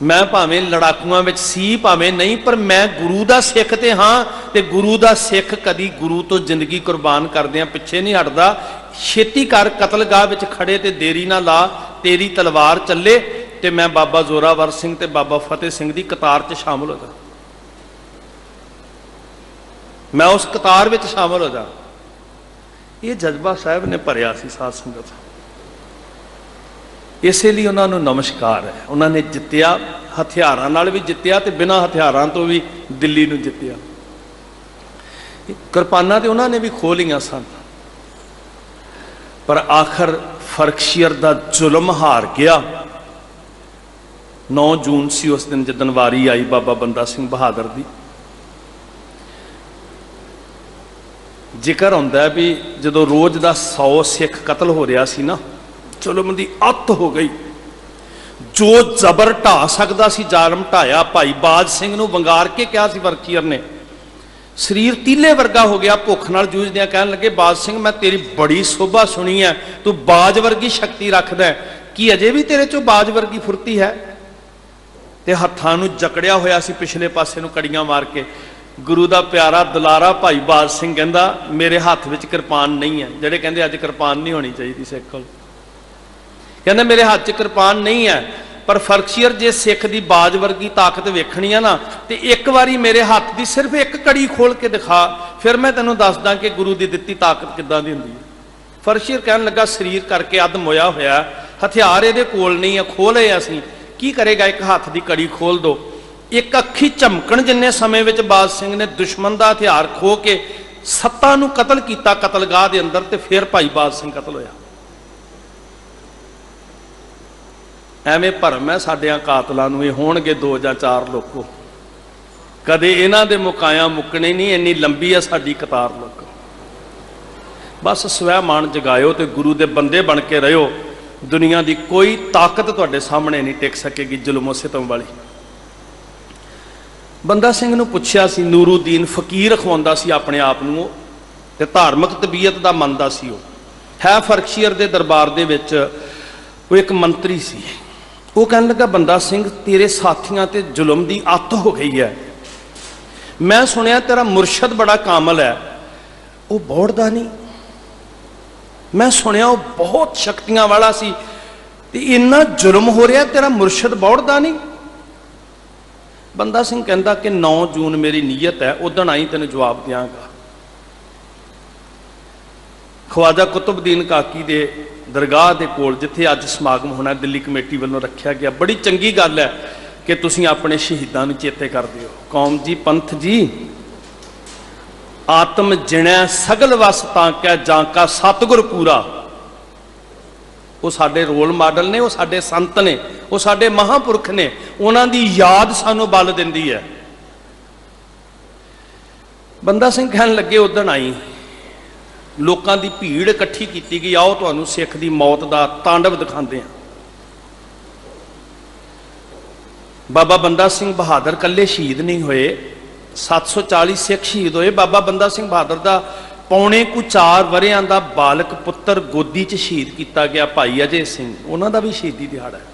ਮੈਂ ਭਾਵੇਂ ਲੜਾਕੂਆਂ ਵਿੱਚ ਸੀ ਭਾਵੇਂ ਨਹੀਂ ਪਰ ਮੈਂ ਗੁਰੂ ਦਾ ਸਿੱਖ ਤੇ ਹਾਂ ਤੇ ਗੁਰੂ ਦਾ ਸਿੱਖ ਕਦੀ ਗੁਰੂ ਤੋਂ ਜ਼ਿੰਦਗੀ ਕੁਰਬਾਨ ਕਰਦਿਆਂ ਪਿੱਛੇ ਨਹੀਂ ਹਟਦਾ। ਛੇਤੀ ਕਰ ਕਤਲਗਾਹ ਵਿੱਚ ਖੜੇ ਤੇ ਦੇਰੀ ਨਾ ਲਾ ਤੇਰੀ ਤਲਵਾਰ ਚੱਲੇ ਤੇ ਮੈਂ ਬਾਬਾ ਜ਼ੋਰਾਵਰ ਸਿੰਘ ਤੇ ਬਾਬਾ ਫਤਿਹ ਸਿੰਘ ਦੀ ਕਤਾਰ 'ਚ ਸ਼ਾਮਲ ਹੋ ਜਾ। मैं उस कतार में शामिल हो जा। ये जज्बा साहब ने भरिया सी साध संगत, इसलिए उन्होंने नमस्कार है। उन्होंने जितया, हथियारों नाल भी जितया ते बिना हथियारों तो भी दिल्ली नूं जितया। किरपानां ते उन्होंने भी खो लिया सन, पर आखिर फर्कशीयर दा जुल्म हार गया। 9 जून सी उस दिन जिदन वारी आई बाबा बंदा सिंह बहादुर दी। जिक्र होंदा है भी जो रोज़ का 100 सिख कतल हो रहा सी ना, जुल्म की अत हो गई। जो जबर ढा सकता सी जालम ढाया। भाई बाज सिंह नूं वंगार के कहा सी फर्कशीयर ने, शरीर तीले वर्गा हो गया, भुख नाल जूझदियां कहन लगे, बाज सिंह मैं तेरी बड़ी शोभा सुनी है, तू बाज वर्गी शक्ति रखदा है, कि अजे भी तेरे चो बाज वर्गी फुर्ती है? ते हत्थां नूं जकड़िया होया सी पिछले पासे नूं कड़ियां मार के। गुरु दा प्यारा दुलारा भाई बाज सिंह कहंदा मेरे हाथ विच किरपान नहीं है। जिहड़े कहंदे अज किरपान नहीं होनी चाहिए सिख कोल, कहंदे मेरे हाथ च किरपान नहीं है, पर फर्कशीयर जे सिख दी बाज वर्गी ताकत वेखनी है ना, तो एक बारी मेरे हाथ की सिर्फ एक कड़ी खोल के दिखा, फिर मैं तेनों दसदा कि गुरु की दित्ती ताकत किदां दी हुंदी है। फर्कशीयर कहन लगा शरीर करके अध मोया होया, हथियार इहदे कोल नहीं है, खोले असीं की करेगा, एक हाथ की कड़ी खोल दो। एक अखी झमकण जिन्ने समय विच बाज सिंह ने दुश्मन का हथियार खो के 7 नूं कतल किया कतलगाह के अंदर, तो फिर भाई बाज सिंह कतल होया। एवें भरम है साडियां कातलां नूं, ये होणगे 2 ਜਾਂ 4 लोको, कदे इन्हां दे मुकाया मुकने नहीं, इन्नी लंबी है साडी कतार लोक। बस स्वैमान जगायो तो गुरु के बंदे बन के रहो, दुनिया की कोई ताकत तुहाडे सामने नहीं टिक सकेगी जुल्म सितम वाली। बंदा सिंह नूं पुछया सी, नूरुद्दीन फकीर अखवाउंदा सी अपने आप नूं, ते धार्मिक तबीयत दा मनदा सी। है फर्कशीयर दे दरबार दे विच वो एक मंत्री सी। वो कहने लगा बंदा सिंह तेरे साथियां ते जुल्म की अत हो गई है, मैं सुनिया तेरा मुर्शद बड़ा कामल है, वो बौड़दा नहीं, मैं सुनिया वो बहुत शक्तियां वाला सी, ते इन्ना जुल्म हो रहा तेरा मुर्शद बौड़दा नहीं। बंदा सिंह कहता कि 9 जून मेरी नीयत है, उदण आई तेन जवाब देंगा। ख्वाजा कुतुबुद्दीन काकी दे दरगाह के कोल जिथे अज समागम होना दिल्ली कमेटी वालों रखा गया, बड़ी चंगी गल है कि तुसीं अपने शहीदों नूं चेते करदे हो। कौम जी पंथ जी आत्म जिणै सगल वस तांकै जांका सतगुर पूरा, वो साडे रोल मॉडल ने, वो साडे संत ने, वो साडे महापुरख ने, उन्हां दी याद सानू बल दिंदी है। बंदा सिंह कहन लगे उदण आई, लोगों की भीड़ इकट्ठी की गई, आओ तुहानू सिख की मौत का तांडव दिखाते हैं। बाबा बंदा सिंह बहादुर कल्ले शहीद नहीं होए, 740 सिख शहीद होए। बाबा बंदा सिंह बहादुर का पौने कु 4 वरियां का बालक पुत्र गोदी च शहीद किया गया, भाई अजय सिंह, उन्हों का भी शहीदी दिहाड़ा है।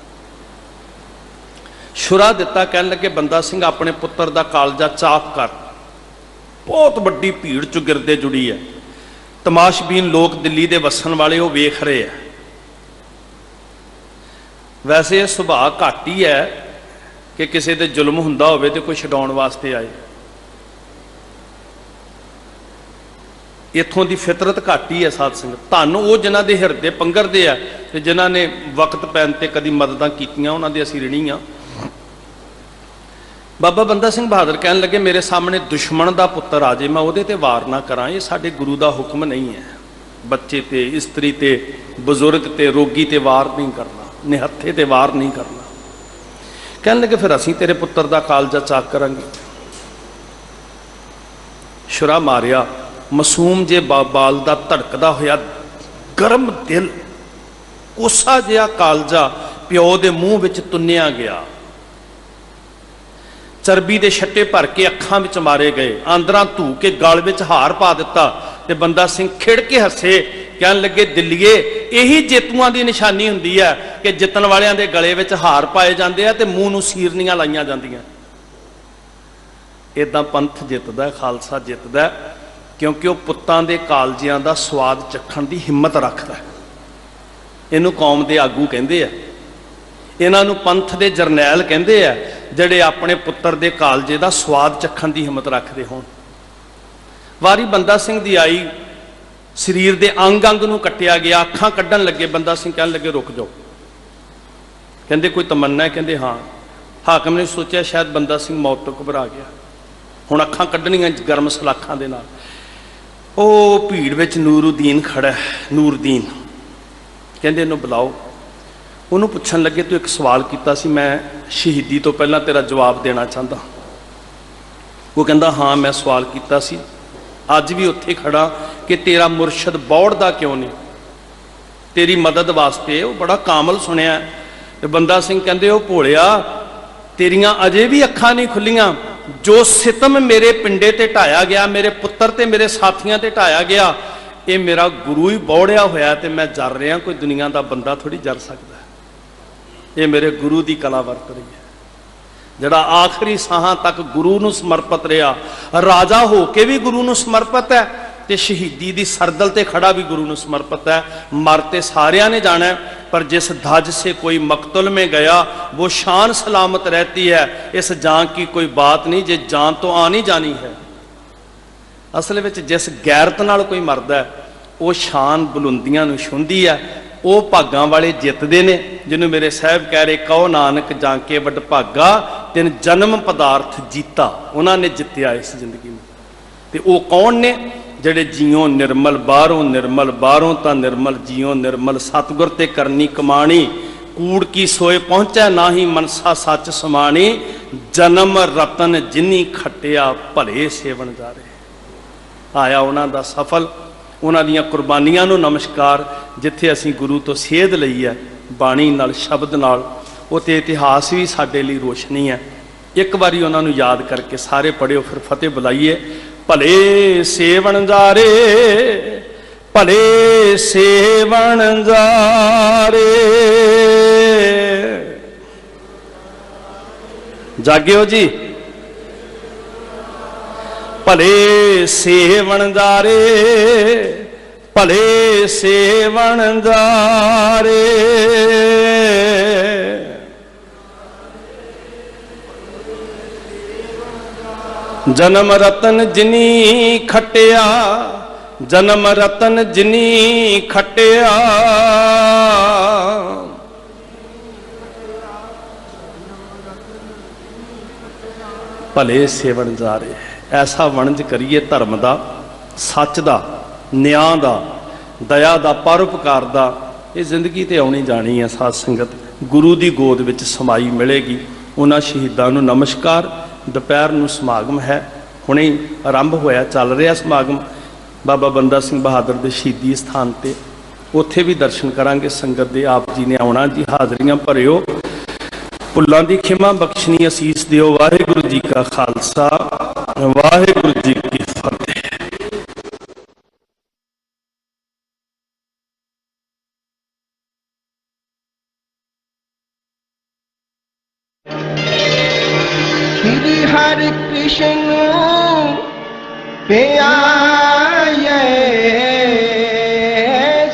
शुरा दिता, कह लगे बंदा सिंह अपने पुत्र का कालजा चाक कर। बहुत वड्डी भीड़ चो गिरदे जुड़ी है, तमाशबीन लोग दिल्ली के वसन वाले वो वेख रहे हैं। वैसे सुभाव घट ही है कि किसी दे जुल्म हुंदा होवे ते कोई छडाउण वास्ते आए, इत्थों की फितरत घट ही है। साध संगत धन वो जिन्हां दे हिरदे पंगरदे आ ते जिन्हां ने वक्त पैन ते कदी मददां कीतियां, उन्हां दे असीं ऋणी आ। बाबा बंदा सिंह बहादुर कहन लगे मेरे सामने दुश्मन का पुत्र आ जाए, मैं उहदे ते वार ना करां, ये साडे गुरु का हुक्म नहीं है। बच्चे ते इस्त्री ते बजुर्ग ते रोगी ते वार नहीं करना, निहत्थे ते वार नहीं करना। कहन लगे फिर असीं तेरे पुत्र का कालजा चाक करांगे। शुरा मारिया, मासूम जे बाल का धड़कदा होया गर्म दिल, कोसा जिहा कालजा प्यो के मूँह विच तुन्निया गया। चरबी के छट्टे भर के अखां विच मारे गए, आंदरां धू के गल विच हार पा दिता ते बंदा सिंह खिड़ के हसे, कहन लगे दिल्लीए यही जेतुआं की निशानी हुंदी है कि जितन वालियां दे गले विच हार पाए जांदे आ ते मूँह नूं सीरनियां लाइयां जांदियां। इदां पंथ जितदा है, खालसा जितदा है, क्योंकि वह पुत्तां दे कालजियां दा स्वाद चखण की हिम्मत रखदा है। इहनूं कौम दे आगू कहंदे आ, इन्हां नूं पंथ दे जरनैल कहंदे आ, जिहड़े अपने पुत्र दे कालजे दा स्वाद चखण की हिम्मत रखते होण। ਵਾਰੀ ਬੰਦਾ ਸਿੰਘ ਦੀ ਆਈ, ਸਰੀਰ ਦੇ ਅੰਗ ਅੰਗ ਨੂੰ ਕੱਟਿਆ ਗਿਆ, ਅੱਖਾਂ ਕੱਢਣ ਲੱਗੇ। ਬੰਦਾ ਸਿੰਘ ਕਹਿਣ ਲੱਗੇ ਰੁਕ ਜਾਓ। ਕਹਿੰਦੇ ਕੋਈ ਤਮੰਨਾ ਹੈ? ਕਹਿੰਦੇ ਹਾਂ। ਹਾਕਮ ਨੇ ਸੋਚਿਆ ਸ਼ਾਇਦ ਬੰਦਾ ਸਿੰਘ ਮੌਤ ਤੋਂ ਘਬਰਾ ਗਿਆ, ਹੁਣ ਅੱਖਾਂ ਕੱਢਣੀਆਂ ਗਰਮ ਸਲਾਖਾਂ ਦੇ ਨਾਲ। ਉਹ ਭੀੜ ਵਿੱਚ ਨੂਰਉਦੀਨ ਖੜਾ ਹੈ, ਨੂਰਦੀਨ। ਕਹਿੰਦੇ ਇਹਨੂੰ ਬੁਲਾਓ। ਉਹਨੂੰ ਪੁੱਛਣ ਲੱਗੇ ਤੂੰ ਇੱਕ ਸਵਾਲ ਕੀਤਾ ਸੀ, ਮੈਂ ਸ਼ਹੀਦੀ ਤੋਂ ਪਹਿਲਾਂ ਤੇਰਾ ਜਵਾਬ ਦੇਣਾ ਚਾਹੁੰਦਾ। ਉਹ ਕਹਿੰਦਾ ਹਾਂ ਮੈਂ ਸਵਾਲ ਕੀਤਾ ਸੀ, ਅੱਜ ਵੀ ਉੱਥੇ ਖੜਾ ਕਿ ਤੇਰਾ ਮੁਰਸ਼ਦ ਬੌੜਦਾ ਕਿਉਂ ਨਹੀਂ, ਤੇਰੀ ਮਦਦ ਵਾਸਤੇ। ਉਹ ਬੜਾ ਕਾਮਲ ਸੁਣਿਆ। ਤੇ ਬੰਦਾ ਸਿੰਘ ਕਹਿੰਦੇ ਉਹ ਭੋਲਿਆ, ਤੇਰੀਆਂ ਅਜੇ ਵੀ ਅੱਖਾਂ ਨਹੀਂ ਖੁੱਲੀਆਂ। ਜੋ ਸਿਤਮ ਮੇਰੇ ਪਿੰਡੇ ਤੇ ਢਾਇਆ ਗਿਆ, ਮੇਰੇ ਪੁੱਤਰ ਤੇ ਮੇਰੇ ਸਾਥੀਆਂ ਤੇ ਢਾਇਆ ਗਿਆ, ਇਹ ਮੇਰਾ ਗੁਰੂ ਹੀ ਬੌੜਿਆ ਹੋਇਆ ਤੇ ਮੈਂ ਜਰ ਰਿਹਾ। ਕੋਈ ਦੁਨੀਆ ਦਾ ਬੰਦਾ ਥੋੜੀ ਜਰ ਸਕਦਾ। ਇਹ ਮੇਰੇ ਗੁਰੂ ਦੀ ਕਲਾ ਵਰਤ ਰਹੀ ਹੈ, ਜਿਹੜਾ ਆਖਰੀ ਸਾਹਾਂ ਤੱਕ ਗੁਰੂ ਨੂੰ ਸਮਰਪਿਤ ਰਿਹਾ, ਰਾਜਾ ਹੋ ਕੇ ਵੀ ਗੁਰੂ ਨੂੰ ਸਮਰਪਿਤ ਹੈ ਤੇ ਸ਼ਹੀਦੀ ਦੀ ਸਰਦਲ ਤੇ ਖੜਾ ਵੀ ਗੁਰੂ ਨੂੰ ਸਮਰਪਿਤ ਹੈ। ਮਰ ਤੇ ਸਾਰਿਆਂ ਨੇ ਜਾਣਾ, पर जिस धज से कोई मकतुल में गया वो शान सलामत रहती है। इस जान की कोई बात नहीं जे जान तो आनी जानी है। असल में जिस गैरत नाल कोई मरदा है वो शान बुलंदियां नूं छूंदी है, वो भागां वाले जितदे ने। जिन्होंने मेरे साहब कह रहे कहो नानक जाके वड भागा तिन जन्म पदार्थ जीता, उन्होंने जित्या इस जिंदगी में। तो वो कौन ने? ਜਿਹੜੇ ਜੀਓ ਨਿਰਮਲ ਬਾਹਰੋਂ ਨਿਰਮਲ, ਬਾਹਰੋਂ ਤਾਂ ਨਿਰਮਲ ਜੀਓ ਨਿਰਮਲ। ਸਤਿਗੁਰ ਤੇ ਕਰਨੀ ਕਮਾਣੀ, ਕੂੜ ਕੀ ਸੋਏ ਪਹੁੰਚੈ ਨਾਹੀ ਮਨਸਾ ਸੱਚ ਸਮਾਣੀ। ਜਨਮ ਰਤਨ ਜਿਨੀ ਖੱਟਿਆ ਭਲੇ ਸੇਵਨ ਜਾਰੇ। ਆਇਆ ਉਹਨਾਂ ਦਾ ਸਫਲ, ਉਹਨਾਂ ਦੀਆਂ ਕੁਰਬਾਨੀਆਂ ਨੂੰ ਨਮਸਕਾਰ। ਜਿੱਥੇ ਅਸੀਂ ਗੁਰੂ ਤੋਂ ਸੇਧ ਲਈ ਹੈ ਬਾਣੀ ਨਾਲ, ਸ਼ਬਦ ਨਾਲ, ਉਹ ਤੇ ਇਤਿਹਾਸ ਵੀ ਸਾਡੇ ਲਈ ਰੋਸ਼ਨੀ ਹੈ। ਇੱਕ ਵਾਰੀ ਉਹਨਾਂ ਨੂੰ ਯਾਦ ਕਰਕੇ ਸਾਰੇ ਪੜ੍ਹਿਓ, ਫਿਰ ਫਤਿਹ ਬੁਲਾਈਏ। ਭਲੇ ਸੇਵਨ ਜਾਰੇ, ਭਲੇ ਸੇਵਨ ਜਾਰੇ। ਜਾਗਿਓ ਜੀ। ਭਲੇ ਸੇਵਨ ਜਾਰੇ, ਭਲੇ ਸੇਵਨ ਜਾਰੇ। जन्म रतन जिनी खटिया, जन्म रतन जिनी खटिया। भले सेवन जा रहे। ऐसा वणज करिए धर्म दा, सच दा, न्याय दा, दया दा, परोपकार दा। ये जिंदगी ते आउणी जानी है। साध संगत गुरु दी गोद विच समाई मिलेगी। उन्हां शहीदां नूं नमस्कार। ਦੁਪਹਿਰ ਨੂੰ ਸਮਾਗਮ ਹੈ, ਹੁਣੇ ਆਰੰਭ ਹੋਇਆ, ਚੱਲ ਰਿਹਾ ਸਮਾਗਮ ਬਾਬਾ ਬੰਦਾ ਸਿੰਘ ਬਹਾਦਰ ਦੇ ਸ਼ਹੀਦੀ ਸਥਾਨ ਤੇ। ਉੱਥੇ ਵੀ ਦਰਸ਼ਨ ਕਰਾਂਗੇ ਸੰਗਤ ਦੇ। ਆਪ ਜੀ ਨੇ ਆਉਣਾ ਜੀ, ਹਾਜ਼ਰੀਆਂ ਭਰਿਓ। ਭੁੱਲਾਂ ਦੀ ਖਿਮਾ ਬਖਸ਼ਣੀ ਅਸੀਸ ਦਿਓ। ਵਾਹਿਗੁਰੂ ਜੀ ਕਾ ਖਾਲਸਾ, ਵਾਹਿਗੁਰੂ ਜੀ ਕੀ ਫਤਿਹ। हरे कृष्ण प्यारे,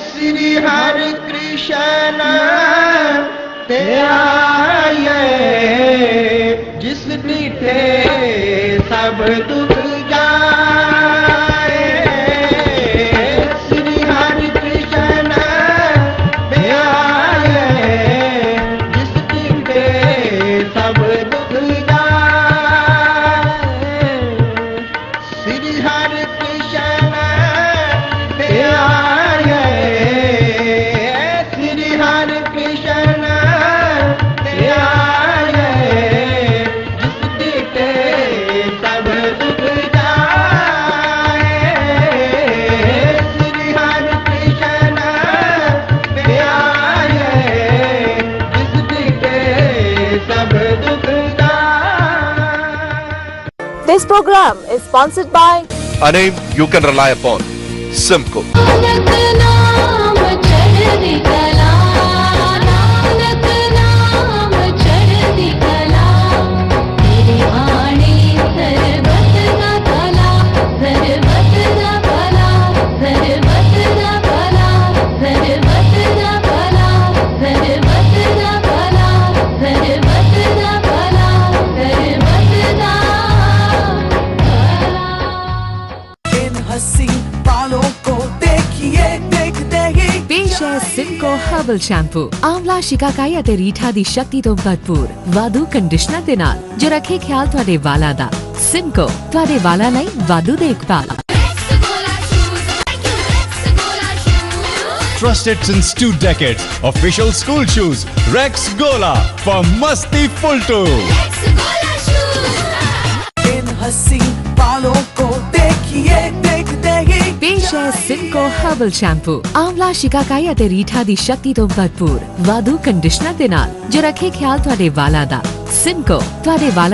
श्री हरे कृष्ण प्यारे। जिस डीठे सब दुख जाए, श्री हरे कृष्ण प्यारे। जिस डीठे सब दुख जाए, This program is sponsored by a name you can rely upon, Simco. बालों को देखिए देखते ही पेश है सिमको हर्बल शैम्पू आंवला शिकाकाई ਅਤੇ ਰੀਠਾ ਦੀ ਸ਼ਕਤੀ ਤੋਂ ਭਰਪੂਰ ਵਾਧੂ ਕੰਡੀਸ਼ਨਰ ਦੇ ਨਾਲ ਜੋ ਰੱਖੇ ਖਿਆਲ ਤੁਹਾਡੇ ਵਾਲਾਂ ਦਾ। ਸਿਮਕੋ ਤੁਹਾਡੇ ਵਾਲਾਂ ਲਈ ਵਾਧੂ ਦੇਖਭਾਲ। Trusted since 2 decades. Official school shoes. Rex Gola for Masti Full Tour. इन हसीन बालों को देखिए देखते ही पेश है सिमको हर्बल शैम्पू ਆਂਵਲਾ शिकाकाई ਅਤੇ ਰੀਠਾ ਦੀ ਸ਼ਕਤੀ ਤੋਂ ਭਰਪੂਰ ਵਾਧੂ ਕੰਡੀਸ਼ਨਰ ਦੇ ਨਾਲ ਜੋ ਰੱਖੇ ਖਿਆਲ ਤੁਹਾਡੇ ਵਾਲਾਂ ਦਾ। ਸਿਮਕੋ ਤੁਹਾਡੇ ਵਾਲਾਂ